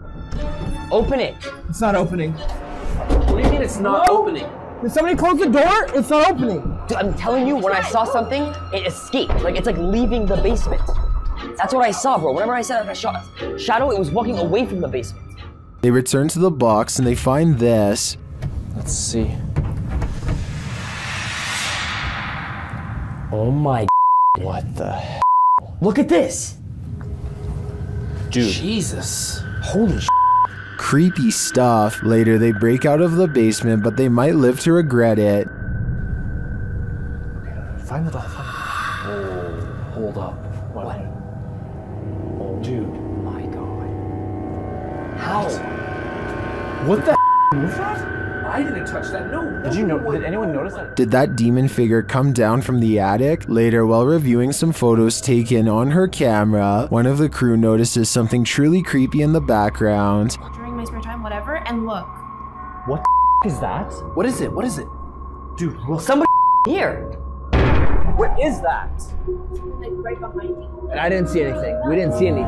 Open it. It's not opening. What do you mean it's not opening? Did somebody close the door? It's not opening. Dude, I'm telling you, when I saw something, it escaped. Like, it's like leaving the basement. That's what I saw, bro. Whenever I said a shadow, it was walking away from the basement. They return to the box and they find this. Let's see. Oh my. What the hell? Look at this. Dude. Jesus. Holy shit. Creepy stuff. Later, they break out of the basement, but they might live to regret it. Find the doll. Oh, hold up. What? Oh, dude. My God. How? What the was that? I didn't touch that. No. Did anyone notice that? Did that demon figure come down from the attic? Later, while reviewing some photos taken on her camera, one of the crew notices something truly creepy in the background. During my spare time, whatever, and look. What the is that? What is it? What is it? Dude, will somebody here? What is that? Like right behind me. And I didn't see anything. We didn't see anything.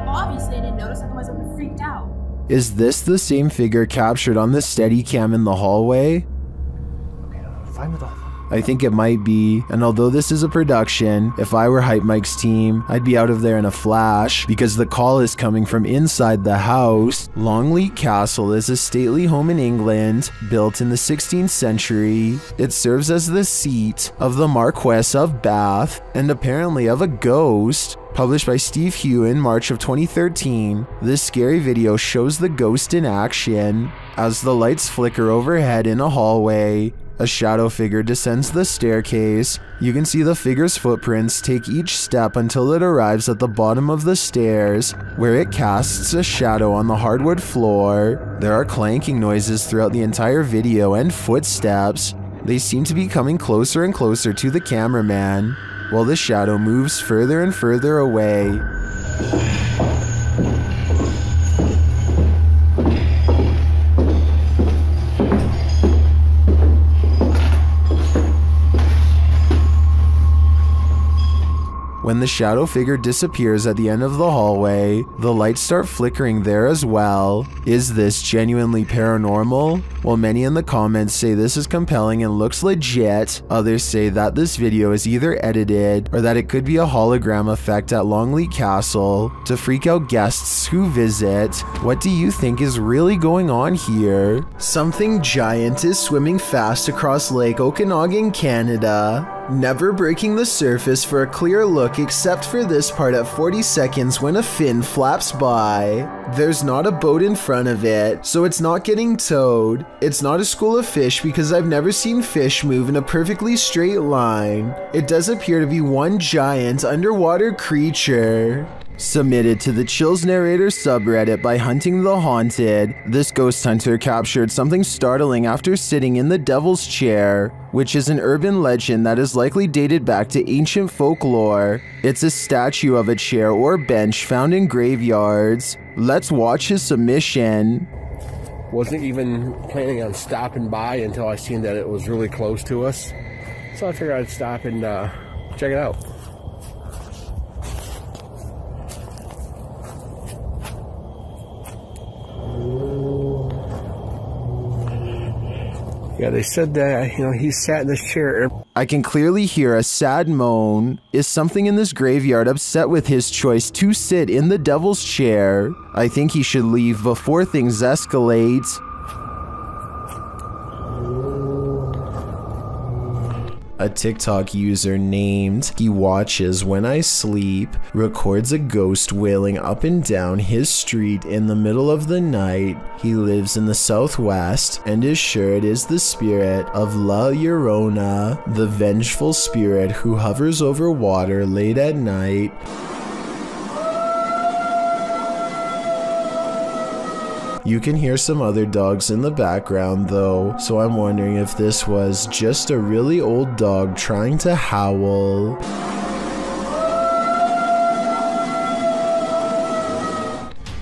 Obviously, I didn't notice, otherwise I would have freaked out. Is this the same figure captured on the Steadicam in the hallway? Find the doll. I think it might be, and although this is a production, if I were Hype Mike's team, I'd be out of there in a flash, because the call is coming from inside the house. Longleat Castle is a stately home in England, built in the 16th century. It serves as the seat of the Marquess of Bath, and apparently of a ghost. Published by Steve Hugh in March of 2013, this scary video shows the ghost in action. As the lights flicker overhead in a hallway, a shadow figure descends the staircase. You can see the figure's footprints take each step until it arrives at the bottom of the stairs, where it casts a shadow on the hardwood floor. There are clanking noises throughout the entire video and footsteps. They seem to be coming closer and closer to the cameraman, while the shadow moves further and further away. When the shadow figure disappears at the end of the hallway, the lights start flickering there as well. Is this genuinely paranormal? While many in the comments say this is compelling and looks legit, others say that this video is either edited or that it could be a hologram effect at Longleat Castle to freak out guests who visit. What do you think is really going on here? Something giant is swimming fast across Lake Okanagan, Canada. never breaking the surface for a clear look except for this part at 40 seconds when a fin flaps by. There's not a boat in front of it, so it's not getting towed. It's not a school of fish because I've never seen fish move in a perfectly straight line. It does appear to be one giant underwater creature. Submitted to the Chills Narrator subreddit by Hunting the Haunted, this ghost hunter captured something startling after sitting in the Devil's Chair, which is an urban legend that is likely dated back to ancient folklore. It's a statue of a chair or bench found in graveyards. Let's watch his submission. Wasn't even planning on stopping by until I seen that it was really close to us. So I figured I'd stop and check it out. Yeah, they said that, he sat in this chair. I can clearly hear a sad moan. Is something in this graveyard upset with his choice to sit in the Devil's Chair? I think he should leave before things escalate. A TikTok user named He Watches When I Sleep records a ghost wailing up and down his street in the middle of the night. He lives in the southwest and is sure it is the spirit of La Llorona, the vengeful spirit who hovers over water late at night. You can hear some other dogs in the background though, so I'm wondering if this was just a really old dog trying to howl.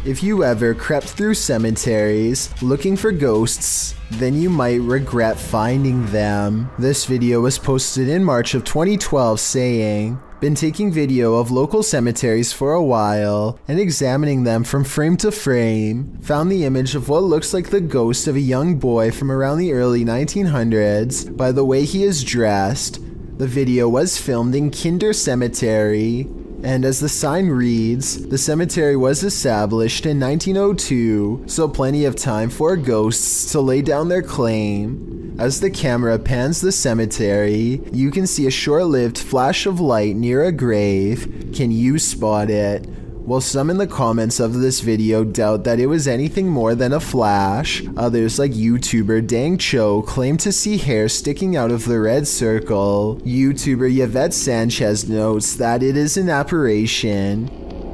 If you ever crept through cemeteries looking for ghosts, then you might regret finding them. This video was posted in March of 2012 saying, "Been taking video of local cemeteries for a while and examining them from frame to frame. Found the image of what looks like the ghost of a young boy from around the early 1900s by the way he is dressed. The video was filmed in Kinder Cemetery. And as the sign reads, the cemetery was established in 1902, so plenty of time for ghosts to lay down their claim. As the camera pans the cemetery, you can see a short-lived flash of light near a grave. Can you spot it? While some in the comments of this video doubt that it was anything more than a flash, others like YouTuber Dang Cho claim to see hair sticking out of the red circle. YouTuber Yvette Sanchez notes that it is an apparition.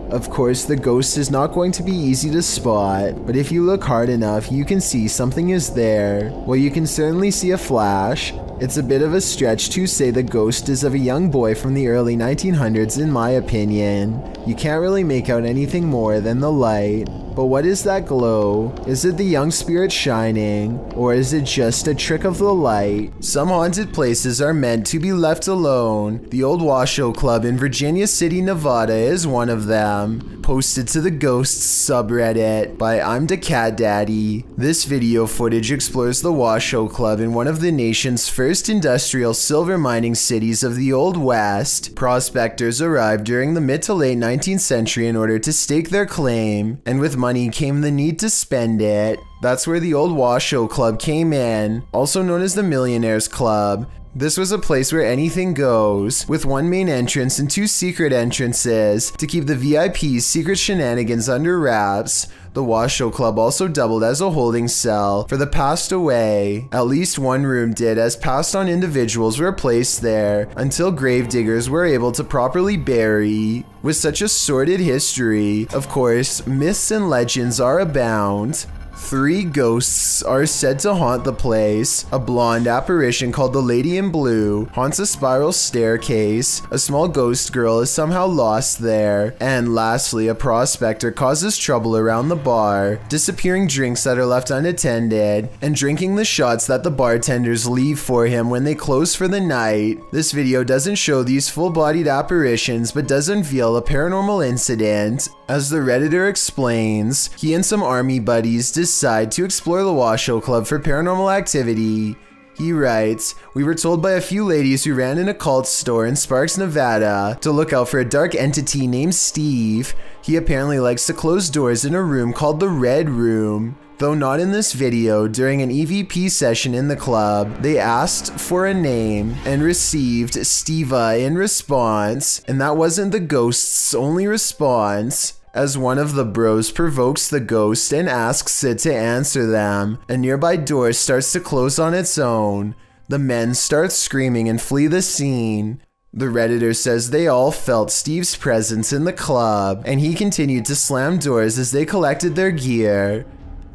Of course, the ghost is not going to be easy to spot, but if you look hard enough, you can see something is there. Well, you can certainly see a flash. It's a bit of a stretch to say the ghost is of a young boy from the early 1900s in my opinion. You can't really make out anything more than the light. But what is that glow? Is it the young spirit shining? Or is it just a trick of the light? Some haunted places are meant to be left alone. The Old Washoe Club in Virginia City, Nevada is one of them. Posted to the Ghosts subreddit by I'm the Cat Daddy. This video footage explores the Washoe Club in one of the nation's first industrial silver mining cities of the Old West. Prospectors arrived during the mid to late 19th century in order to stake their claim, and with money came the need to spend it. That's where the Old Washoe Club came in, also known as the Millionaires Club. This was a place where anything goes, with one main entrance and two secret entrances to keep the VIP's secret shenanigans under wraps. The Washoe Club also doubled as a holding cell for the passed away. At least one room did, as passed on individuals were placed there until gravediggers were able to properly bury. With such a sordid history, of course, myths and legends are abound. 3 ghosts are said to haunt the place. A blonde apparition called the Lady in Blue haunts a spiral staircase. A small ghost girl is somehow lost there. And lastly, a prospector causes trouble around the bar, disappearing drinks that are left unattended, and drinking the shots that the bartenders leave for him when they close for the night. This video doesn't show these full-bodied apparitions, but does unveil a paranormal incident. As the Redditor explains, he and some army buddies decide to explore the Washoe Club for paranormal activity. He writes, "We were told by a few ladies who ran an occult store in Sparks, Nevada to look out for a dark entity named Steve. He apparently likes to close doors in a room called the Red Room. Though not in this video, during an EVP session in the club, they asked for a name and received Steva in response, and that wasn't the ghost's only response. As one of the bros provokes the ghost and asks it to answer them, a nearby door starts to close on its own. The men start screaming and flee the scene. The Redditor says they all felt Steve's presence in the club, and he continued to slam doors as they collected their gear.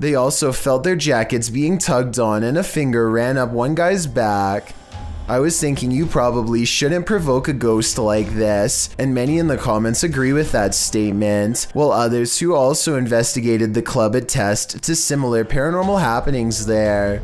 They also felt their jackets being tugged on and a finger ran up one guy's back. I was thinking you probably shouldn't provoke a ghost like this, and many in the comments agree with that statement, while others who also investigated the club attest to similar paranormal happenings there.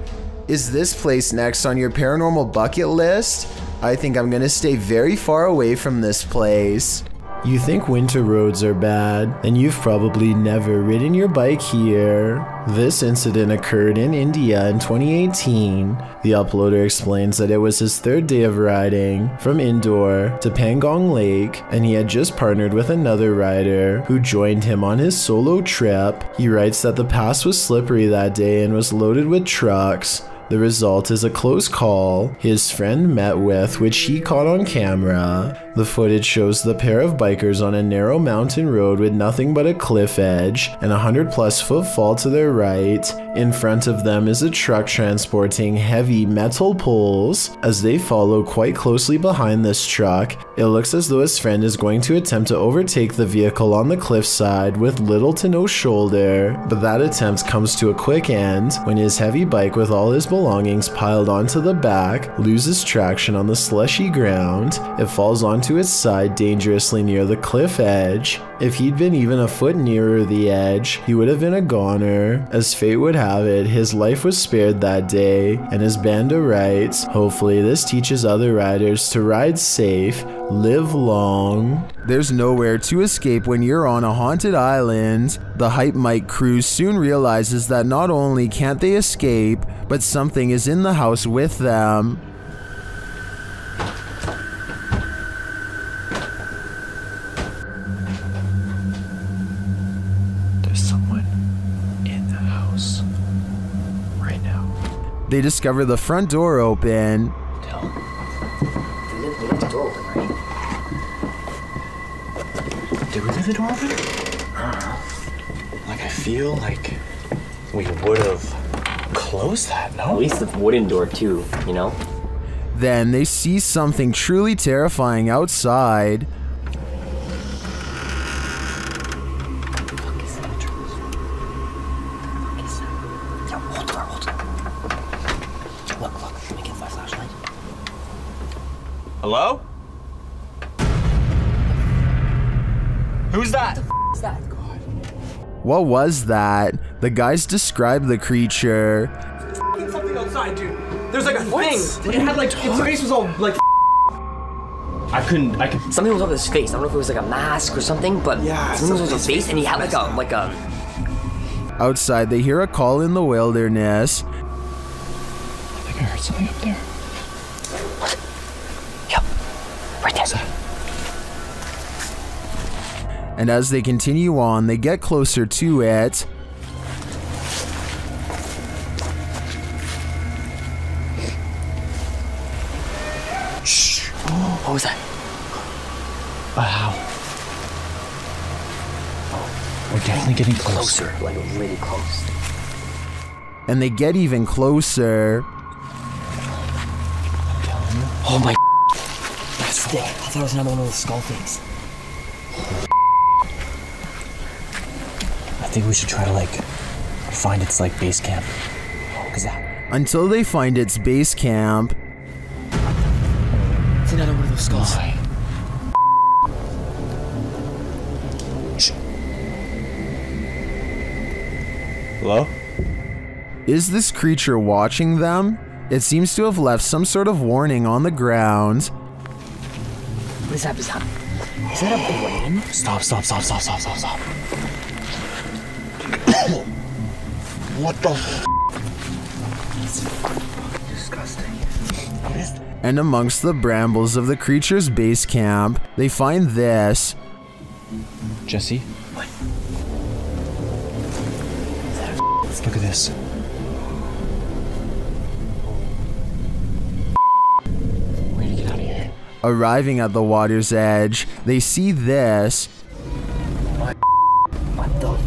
Is this place next on your paranormal bucket list? I think I'm gonna stay very far away from this place. You think winter roads are bad, and you've probably never ridden your bike here. This incident occurred in India in 2018. The uploader explains that it was his third day of riding from Indore to Pangong Lake, and he had just partnered with another rider who joined him on his solo trip. He writes that the pass was slippery that day and was loaded with trucks. The result is a close call his friend met with, which he caught on camera. The footage shows the pair of bikers on a narrow mountain road with nothing but a cliff edge and a 100+ foot fall to their right. In front of them is a truck transporting heavy metal poles. As they follow quite closely behind this truck, it looks as though his friend is going to attempt to overtake the vehicle on the cliffside with little to no shoulder, but that attempt comes to a quick end when his heavy bike with all his belongings piled onto the back loses traction on the slushy ground. It falls onto its side dangerously near the cliff edge. If he'd been even a foot nearer the edge, he would have been a goner. As fate would have it, his life was spared that day, and as Banda writes, hopefully this teaches other riders to ride safe, live long. There's nowhere to escape when you're on a haunted island. The Hype Mike crew soon realizes that not only can't they escape, but something is in the house with them. There's someone in the house right now. They discover the front door open. We left the door open, right? Did we leave the door open? Like, I feel like we would have closed that, no? At least the wooden door too, you know? Then they see something truly terrifying outside. Hello? Who's that? What the f is that? What was that? The guys described the creature. Something outside, dude. There's like a thing. It had like, its face was all like. I couldn't. Something was over his face. I don't know if it was like a mask or something, but yeah, something was on his face, and he had like a. Outside, they hear a call in the wilderness. I think I heard something up there. What? Yep. Right there. And as they continue on, they get closer to it. Shh. What was that? Wow. We're definitely getting closer, like really close. And they get even closer. Oh my! That's thick. I thought it was another one of those skull things. I think we should try to like find its like base camp. Cause that. Until they find its base camp. It's another one of those skulls. Hello? Is this creature watching them? It seems to have left some sort of warning on the ground. What is that? Is that a brain? Stop. What the f? disgusting. And amongst the brambles of the creature's base camp, they find this. Jesse? What? Look at this. We need to get out of here. Arriving at the water's edge, they see this. What the f***?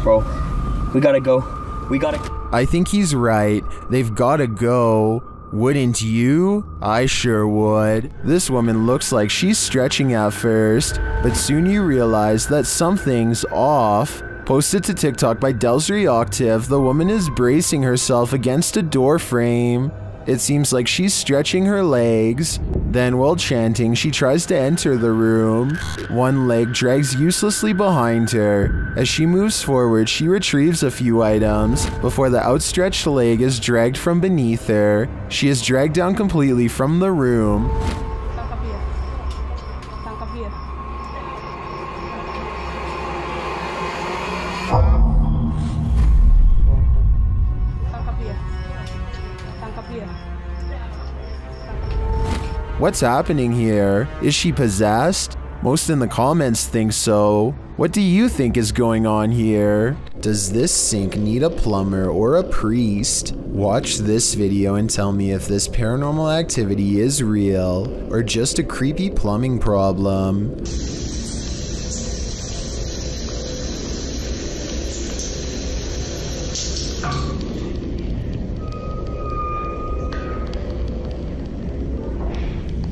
Bro, we gotta go. We gotta. I think he's right. They've gotta go. Wouldn't you? I sure would. This woman looks like she's stretching at first, but soon you realize that something's off. Posted to TikTok by Delsry Octave, the woman is bracing herself against a door frame. It seems like she's stretching her legs. Then, while chanting, she tries to enter the room. One leg drags uselessly behind her. As she moves forward, she retrieves a few items before the outstretched leg is dragged from beneath her. She is dragged down completely from the room. What's happening here? Is she possessed? Most in the comments think so. What do you think is going on here? Does this sink need a plumber or a priest? Watch this video and tell me if this paranormal activity is real or just a creepy plumbing problem.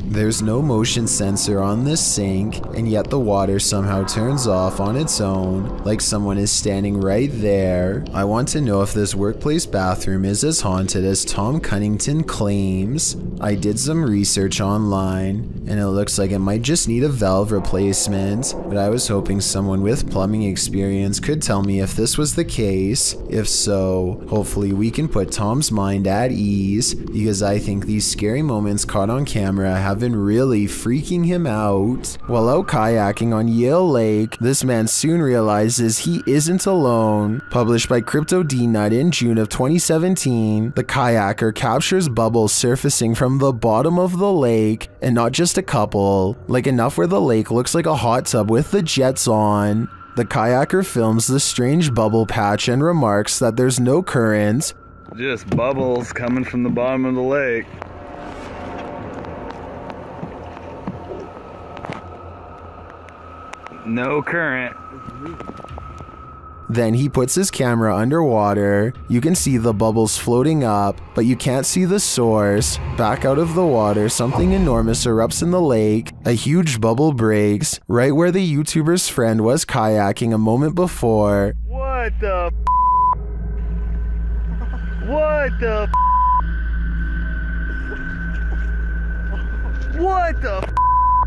There's no motion sensor on this sink, and yet the water somehow turns off on its own, like someone is standing right there. I want to know if this workplace bathroom is as haunted as Tom Cunnington claims. I did some research online, and it looks like it might just need a valve replacement, but I was hoping someone with plumbing experience could tell me if this was the case. If so, hopefully we can put Tom's mind at ease, because I think these scary moments caught on camera have been really freaking him out. While out kayaking on Yale Lake, this man soon realizes he isn't alone. Published by Crypto D-Nut in June of 2017, the kayaker captures bubbles surfacing from the bottom of the lake, and not just a couple, like enough where the lake looks like a hot tub with the jets on. The kayaker films the strange bubble patch and remarks that there's no current. Just bubbles coming from the bottom of the lake. No current. Then he puts his camera underwater. You can see the bubbles floating up, but you can't see the source. Back out of the water, something enormous erupts in the lake. A huge bubble breaks, right where the YouTuber's friend was kayaking a moment before. What the f? What the f? What the f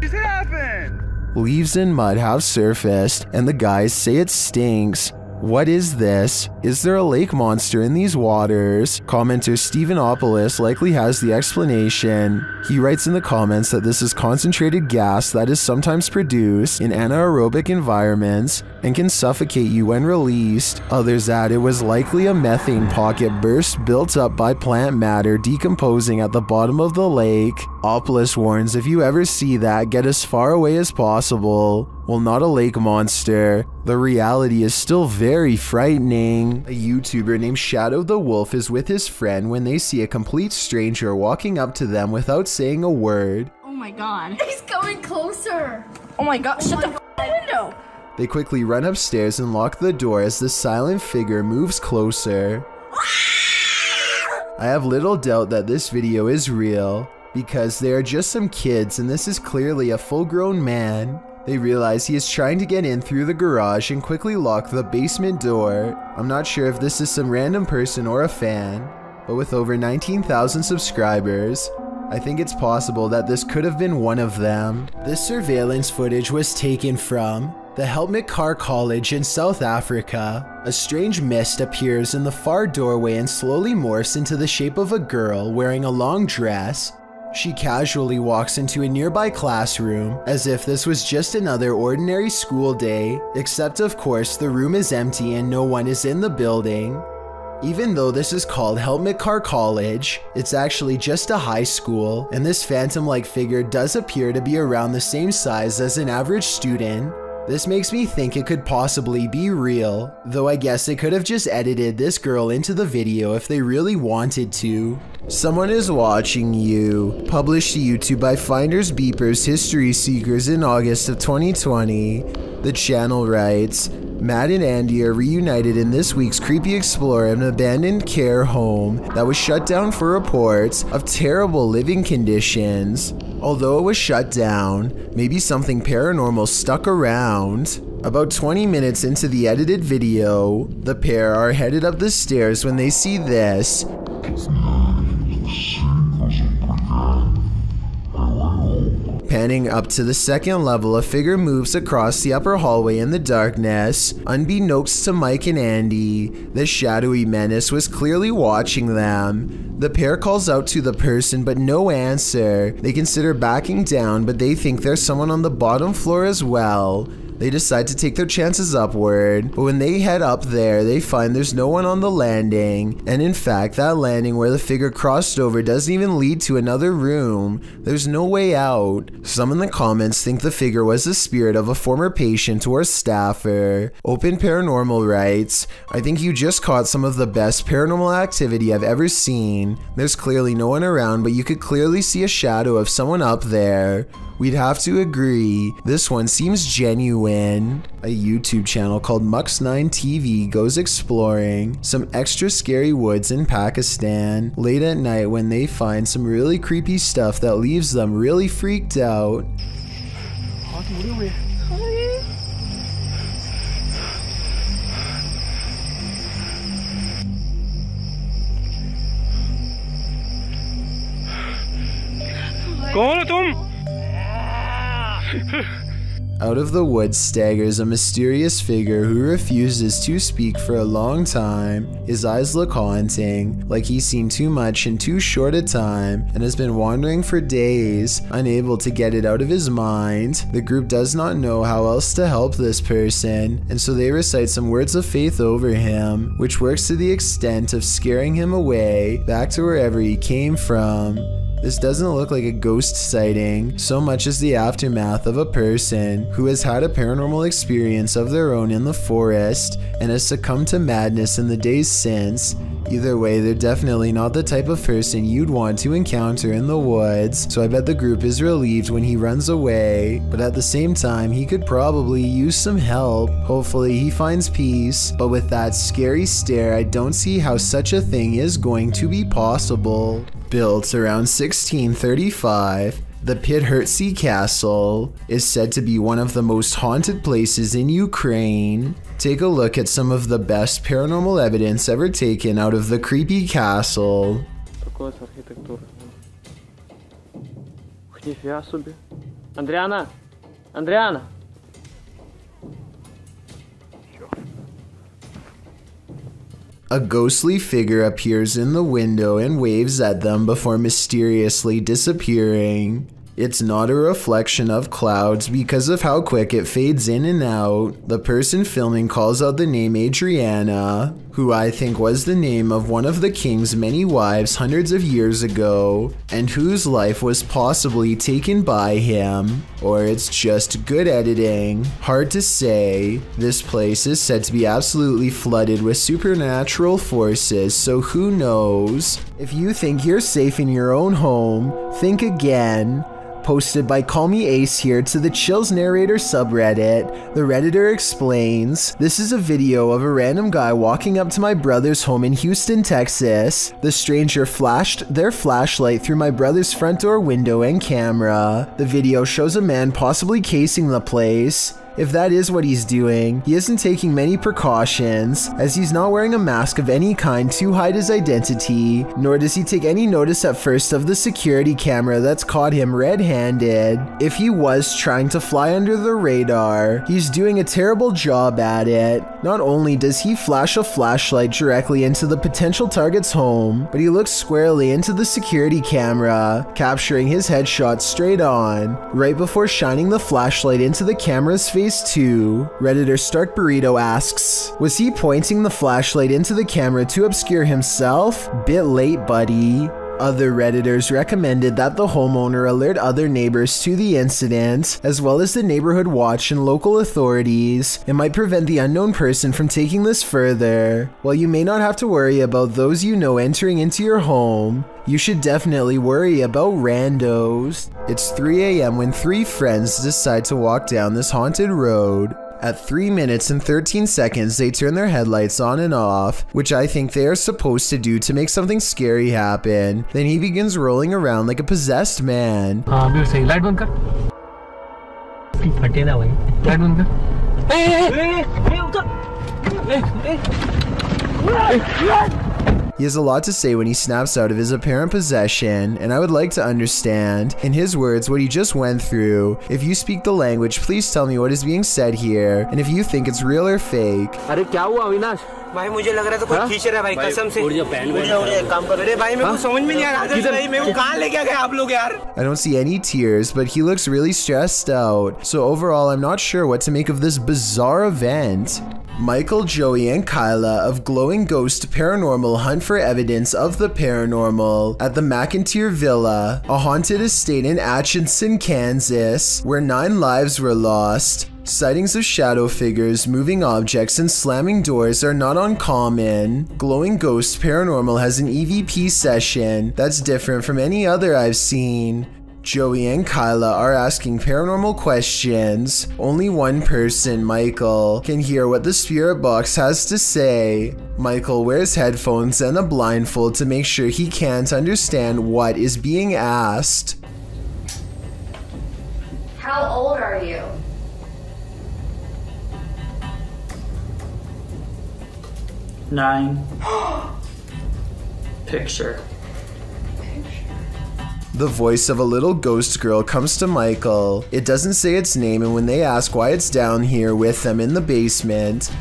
just happened? Leaves and mud have surfaced, and the guys say it stinks. What is this? Is there a lake monster in these waters? Commenter Stephenopolis likely has the explanation. He writes in the comments that this is concentrated gas that is sometimes produced in anaerobic environments and can suffocate you when released. Others add it was likely a methane pocket burst built up by plant matter decomposing at the bottom of the lake. Opolis warns if you ever see that, get as far away as possible. Well, not a lake monster. The reality is still very frightening. A YouTuber named Shadow the Wolf is with his friend when they see a complete stranger walking up to them without saying a word. Oh my god. He's coming closer. Oh my god, shut the window. They quickly run upstairs and lock the door as the silent figure moves closer. I have little doubt that this video is real, because they are just some kids and this is clearly a full-grown man. They realize he is trying to get in through the garage and quickly lock the basement door. I'm not sure if this is some random person or a fan, but with over 19,000 subscribers, I think it's possible that this could have been one of them. This surveillance footage was taken from the Helmut Car College in South Africa. A strange mist appears in the far doorway and slowly morphs into the shape of a girl wearing a long dress. She casually walks into a nearby classroom, as if this was just another ordinary school day, except of course the room is empty and no one is in the building. Even though this is called Helmet Car College, it's actually just a high school, and this phantom-like figure does appear to be around the same size as an average student. This makes me think it could possibly be real, though I guess they could have just edited this girl into the video if they really wanted to. Someone is watching you. Published to YouTube by Finders Beepers History Seekers in August of 2020. The channel writes, Matt and Andy are reunited in this week's creepy explore of an abandoned care home that was shut down for reports of terrible living conditions. Although it was shut down, maybe something paranormal stuck around. About 20 minutes into the edited video, the pair are headed up the stairs when they see this. Panning up to the second level, a figure moves across the upper hallway in the darkness. Unbeknownst to Mike and Andy, the shadowy menace was clearly watching them. The pair calls out to the person, but no answer. They consider backing down, but they think there's someone on the bottom floor as well. They decide to take their chances upward, but when they head up there, they find there's no one on the landing, and in fact, that landing where the figure crossed over doesn't even lead to another room. There's no way out. Some in the comments think the figure was the spirit of a former patient or staffer. Open Paranormal writes, I think you just caught some of the best paranormal activity I've ever seen. There's clearly no one around, but you could clearly see a shadow of someone up there. We'd have to agree, this one seems genuine. A YouTube channel called Mux9 TV goes exploring some extra scary woods in Pakistan late at night when they find some really creepy stuff that leaves them really freaked out. कौन हो तुम? Out of the woods staggers a mysterious figure who refuses to speak for a long time. His eyes look haunting, like he's seen too much in too short a time and has been wandering for days, unable to get it out of his mind. The group does not know how else to help this person, and so they recite some words of faith over him, which works to the extent of scaring him away back to wherever he came from. This doesn't look like a ghost sighting so much as the aftermath of a person who has had a paranormal experience of their own in the forest and has succumbed to madness in the days since. Either way, they're definitely not the type of person you'd want to encounter in the woods, so I bet the group is relieved when he runs away, but at the same time, he could probably use some help. Hopefully he finds peace, but with that scary stare, I don't see how such a thing is going to be possible. Built around 1635, the Pidhertsi Castle is said to be one of the most haunted places in Ukraine. Take a look at some of the best paranormal evidence ever taken out of the creepy castle. Andriana! Andriana! A ghostly figure appears in the window and waves at them before mysteriously disappearing. It's not a reflection of clouds because of how quick it fades in and out. The person filming calls out the name Adriana, who I think was the name of one of the king's many wives hundreds of years ago, and whose life was possibly taken by him. Or it's just good editing. Hard to say. This place is said to be absolutely flooded with supernatural forces, so who knows? If you think you're safe in your own home, think again. Posted by Call Me Ace here to the Chills Narrator subreddit, the Redditor explains, this is a video of a random guy walking up to my brother's home in Houston, Texas. The stranger flashed their flashlight through my brother's front door window and camera. The video shows a man possibly casing the place. If that is what he's doing, he isn't taking many precautions, as he's not wearing a mask of any kind to hide his identity, nor does he take any notice at first of the security camera that's caught him red-handed. If he was trying to fly under the radar, he's doing a terrible job at it. Not only does he flash a flashlight directly into the potential target's home, but he looks squarely into the security camera, capturing his headshot straight on, right before shining the flashlight into the camera's face Phase 2, Redditor Stark Burrito asks, was he pointing the flashlight into the camera to obscure himself? Bit late, buddy. Other Redditors recommended that the homeowner alert other neighbors to the incident, as well as the neighborhood watch and local authorities. It might prevent the unknown person from taking this further. While you may not have to worry about those you know entering into your home, you should definitely worry about randos. It's 3 a.m. when 3 friends decide to walk down this haunted road. At 3 minutes and 13 seconds, they turn their headlights on and off, which I think they are supposed to do to make something scary happen. Then he begins rolling around like a possessed man. Light बंद कर. फटे ना भाई. Light बंद कर. He has a lot to say when he snaps out of his apparent possession, and I would like to understand, in his words, what he just went through. If you speak the language, please tell me what is being said here, and if you think it's real or fake. अरे क्या हुआ अविनाश? भाई मुझे लग रहा है तो कोई खींच रहा है भाई कसम से। एक काम कर। अरे भाई मेरे को समझ में नहीं आ रहा है भाई मेरे को कहाँ लेके गए आप लोग यार? I don't see any tears, but he looks really stressed out. So overall, I'm not sure what to make of this bizarre event. Michael, Joey, and Kyla of Glowing Ghost Paranormal hunt for evidence of the paranormal at the McIntyre Villa, a haunted estate in Atchison, Kansas, where 9 lives were lost. Sightings of shadow figures, moving objects, and slamming doors are not uncommon. Glowing Ghost Paranormal has an EVP session that's different from any other I've seen. Joey and Kyla are asking paranormal questions. Only one person, Michael, can hear what the spirit box has to say. Michael wears headphones and a blindfold to make sure he can't understand what is being asked. How old are you? Nine. Picture. The voice of a little ghost girl comes to Michael. It doesn't say its name, and when they ask why it's down here with them in the basement,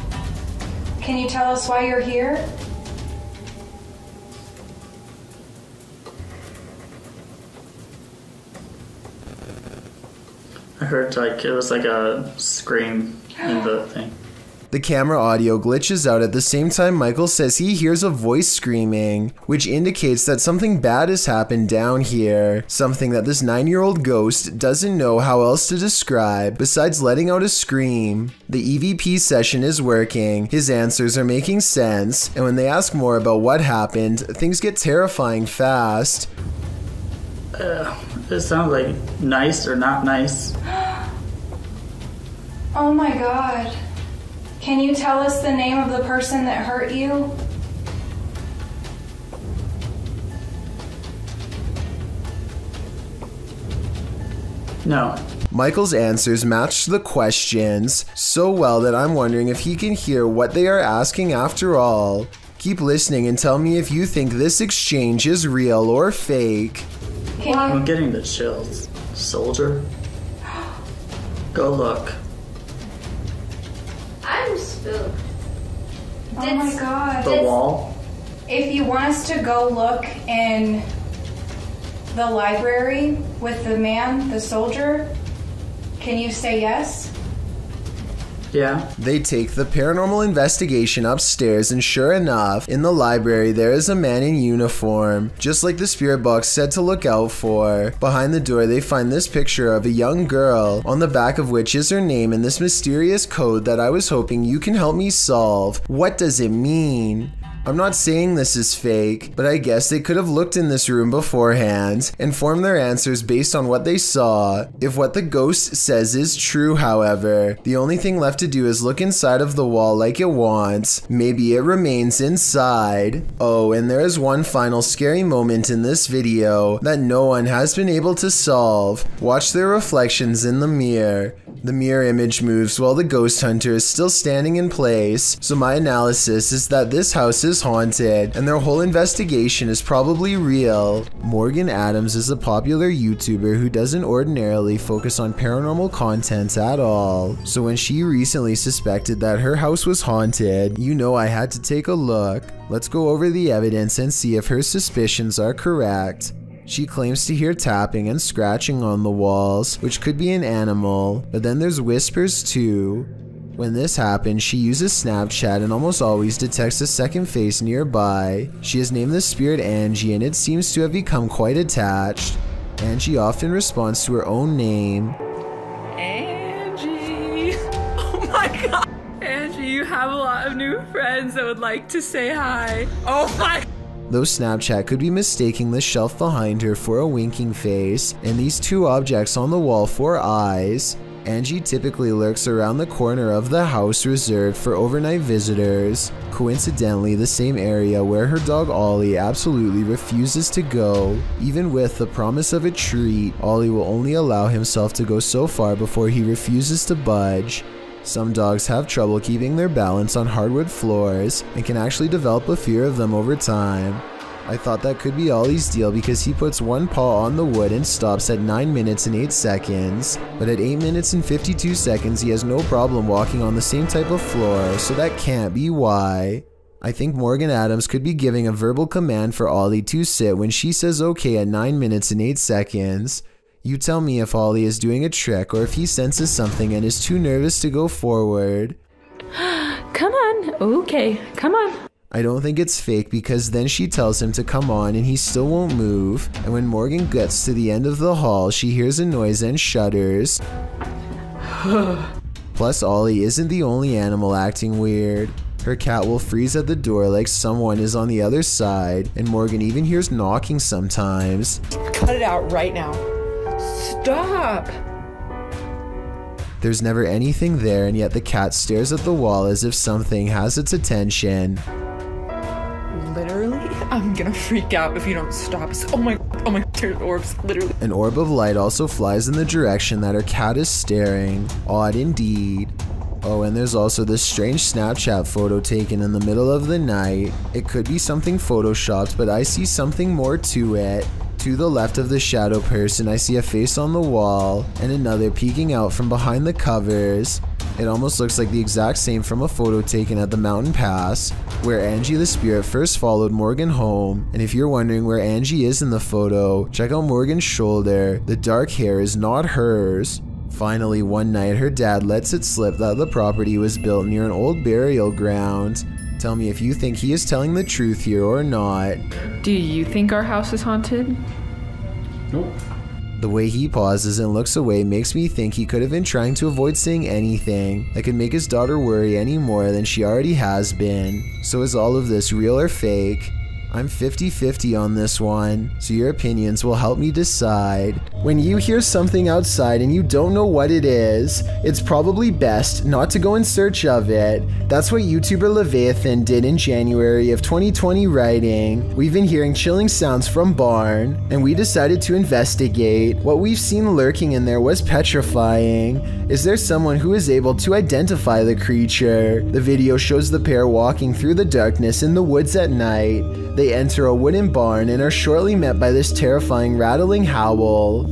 can you tell us why you're here? I heard it was like a scream in the thing. The camera audio glitches out at the same time Michael says he hears a voice screaming, which indicates that something bad has happened down here, something that this 9-year-old ghost doesn't know how else to describe besides letting out a scream. The EVP session is working, his answers are making sense, and when they ask more about what happened, things get terrifying fast. It sounds like nice or not nice. Oh my god. Can you tell us the name of the person that hurt you? No. Michael's answers match the questions so well that I'm wondering if he can hear what they are asking after all. Keep listening and tell me if you think this exchange is real or fake. I'm getting the chills. Soldier? Go look. I'm spooked. Oh my god. The wall? If you want us to go look in the library with the man, the soldier, can you say yes? Yeah. They take the paranormal investigation upstairs, and sure enough, in the library there is a man in uniform, just like the spirit box said to look out for. Behind the door they find this picture of a young girl, on the back of which is her name and this mysterious code that I was hoping you can help me solve. What does it mean? I'm not saying this is fake, but I guess they could have looked in this room beforehand and formed their answers based on what they saw. If what the ghost says is true, however, the only thing left to do is look inside of the wall like it wants. Maybe it remains inside. Oh, and there is one final scary moment in this video that no one has been able to solve. Watch their reflections in the mirror. The mirror image moves while the ghost hunter is still standing in place, so my analysis is that this house is haunted and their whole investigation is probably real. Morgan Adams is a popular YouTuber who doesn't ordinarily focus on paranormal content at all, so when she recently suspected that her house was haunted, you know I had to take a look. Let's go over the evidence and see if her suspicions are correct. She claims to hear tapping and scratching on the walls, which could be an animal, but then there's whispers too. When this happens, she uses Snapchat and almost always detects a second face nearby. She has named the spirit Angie and it seems to have become quite attached. Angie often responds to her own name. Angie! Oh my god! Angie, you have a lot of new friends that would like to say hi. Oh my god! Though Snapchat could be mistaking the shelf behind her for a winking face, and these two objects on the wall for eyes, Angie typically lurks around the corner of the house reserved for overnight visitors, coincidentally the same area where her dog Ollie absolutely refuses to go. Even with the promise of a treat, Ollie will only allow himself to go so far before he refuses to budge. Some dogs have trouble keeping their balance on hardwood floors and can actually develop a fear of them over time. I thought that could be Ollie's deal because he puts one paw on the wood and stops at 9 minutes and 8 seconds, but at 8 minutes and 52 seconds he has no problem walking on the same type of floor, so that can't be why. I think Morgan Adams could be giving a verbal command for Ollie to sit when she says okay at 9 minutes and 8 seconds. You tell me if Ollie is doing a trick or if he senses something and is too nervous to go forward. Come on. Okay, come on. I don't think it's fake because then she tells him to come on and he still won't move, and when Morgan gets to the end of the hall, she hears a noise and shudders. Plus, Ollie isn't the only animal acting weird. Her cat will freeze at the door like someone is on the other side, and Morgan even hears knocking sometimes. Cut it out right now. Stop! There's never anything there, and yet the cat stares at the wall as if something has its attention. Literally, I'm gonna freak out if you don't stop. Oh my, there's orbs, literally. An orb of light also flies in the direction that her cat is staring. Odd indeed. Oh, and there's also this strange Snapchat photo taken in the middle of the night. It could be something photoshopped, but I see something more to it. To the left of the shadow person, I see a face on the wall and another peeking out from behind the covers. It almost looks like the exact same from a photo taken at the mountain pass, where Angie the spirit first followed Morgan home. And if you're wondering where Angie is in the photo, check out Morgan's shoulder. The dark hair is not hers. Finally, one night her dad lets it slip that the property was built near an old burial ground. Tell me if you think he is telling the truth here or not. Do you think our house is haunted? Nope. The way he pauses and looks away makes me think he could have been trying to avoid saying anything that could make his daughter worry any more than she already has been. So is all of this real or fake? I'm 50-50 on this one, so your opinions will help me decide. When you hear something outside and you don't know what it is, it's probably best not to go in search of it. That's what YouTuber Leviathan did in January of 2020 writing. We've been hearing chilling sounds from barn, and we decided to investigate. What we've seen lurking in there was petrifying. Is there someone who is able to identify the creature? The video shows the pair walking through the darkness in the woods at night. They enter a wooden barn and are shortly met by this terrifying rattling howl.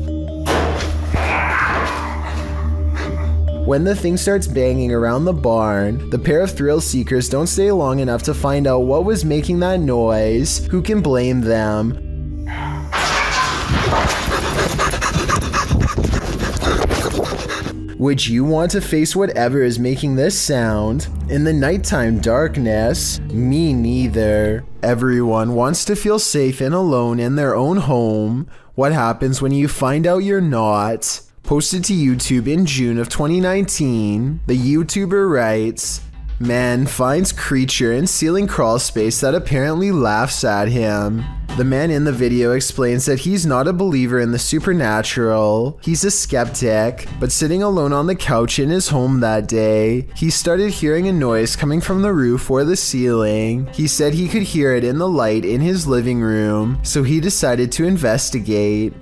When the thing starts banging around the barn, the pair of thrill seekers don't stay long enough to find out what was making that noise. Who can blame them? Would you want to face whatever is making this sound? In the nighttime darkness? Me neither. Everyone wants to feel safe and alone in their own home. What happens when you find out you're not? Posted to YouTube in June of 2019, the YouTuber writes, "Man finds creature in ceiling crawl space that apparently laughs at him." The man in the video explains that he's not a believer in the supernatural. He's a skeptic, but sitting alone on the couch in his home that day, he started hearing a noise coming from the roof or the ceiling. He said he could hear it in the light in his living room, so he decided to investigate.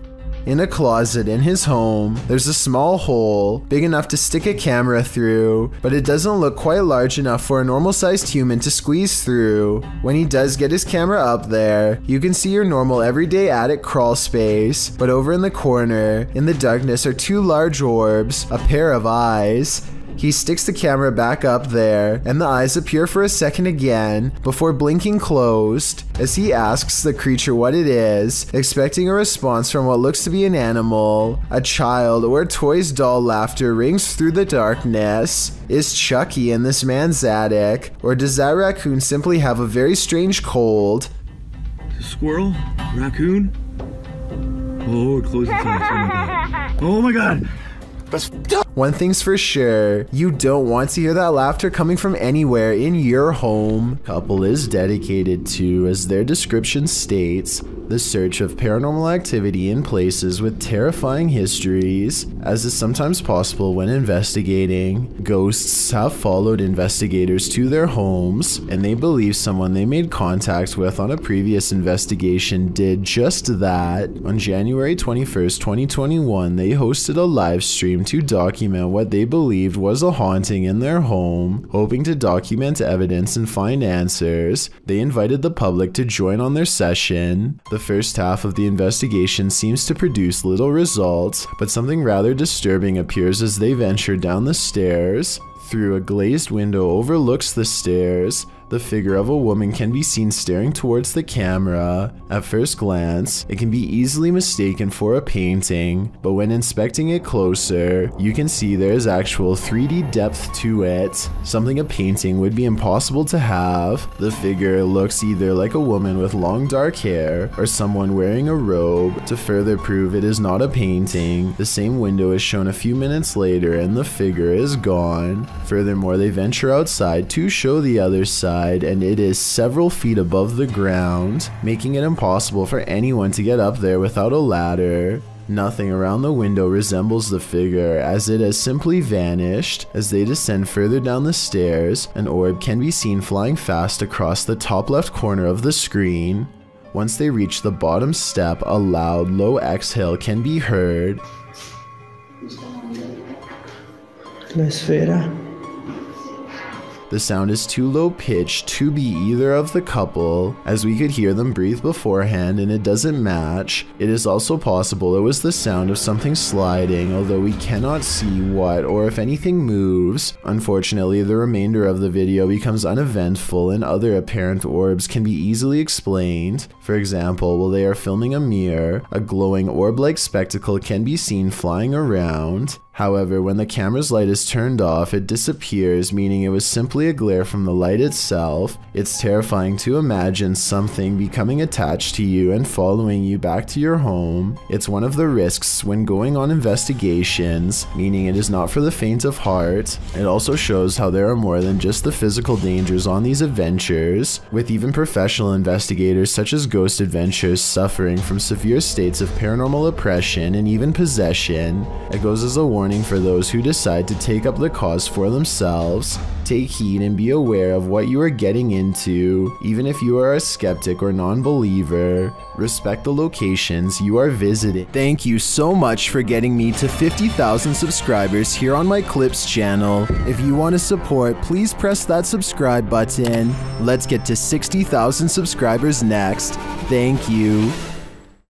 In a closet in his home, there's a small hole, big enough to stick a camera through, but it doesn't look quite large enough for a normal-sized human to squeeze through. When he does get his camera up there, you can see your normal everyday attic crawl space, but over in the corner, in the darkness are two large orbs, a pair of eyes. He sticks the camera back up there, and the eyes appear for a second again before blinking closed as he asks the creature what it is, expecting a response from what looks to be an animal. A child or toy's doll laughter rings through the darkness. Is Chucky in this man's attic, or does that raccoon simply have a very strange cold? Squirrel? Raccoon? Oh, it closes its eyes. Oh my god! That's f***ed up! One thing's for sure, you don't want to hear that laughter coming from anywhere in your home. Couple is dedicated to, as their description states, the search of paranormal activity in places with terrifying histories, as is sometimes possible when investigating. Ghosts have followed investigators to their homes, and they believe someone they made contact with on a previous investigation did just that. On January 21st, 2021, they hosted a live stream to document what they believed was a haunting in their home. Hoping to document evidence and find answers, they invited the public to join on their session. The first half of the investigation seems to produce little results, but something rather disturbing appears as they venture down the stairs. Through a glazed window overlooks the stairs, the figure of a woman can be seen staring towards the camera. At first glance, it can be easily mistaken for a painting, but when inspecting it closer, you can see there is actual 3D depth to it, something a painting would be impossible to have. The figure looks either like a woman with long dark hair or someone wearing a robe. To further prove it is not a painting, the same window is shown a few minutes later and the figure is gone. Furthermore, they venture outside to show the other side, and it is several feet above the ground, making it impossible for anyone to get up there without a ladder. Nothing around the window resembles the figure, as it has simply vanished. As they descend further down the stairs, an orb can be seen flying fast across the top left corner of the screen. Once they reach the bottom step, a loud, low exhale can be heard. La esfera. The sound is too low pitched to be either of the couple, as we could hear them breathe beforehand and it doesn't match. It is also possible it was the sound of something sliding, although we cannot see what or if anything moves. Unfortunately, the remainder of the video becomes uneventful and other apparent orbs can be easily explained. For example, while they are filming a mirror, a glowing orb-like spectacle can be seen flying around. However, when the camera's light is turned off, it disappears, meaning it was simply a glare from the light itself. It's terrifying to imagine something becoming attached to you and following you back to your home. It's one of the risks when going on investigations, meaning it is not for the faint of heart. It also shows how there are more than just the physical dangers on these adventures, with even professional investigators such as Ghost Adventures suffering from severe states of paranormal oppression and even possession. It goes as a warning for those who decide to take up the cause for themselves. Take heed and be aware of what you are getting into, even if you are a skeptic or non-believer. Respect the locations you are visiting. Thank you so much for getting me to 50,000 subscribers here on my Clips channel. If you want to support, please press that subscribe button. Let's get to 60,000 subscribers next. Thank you.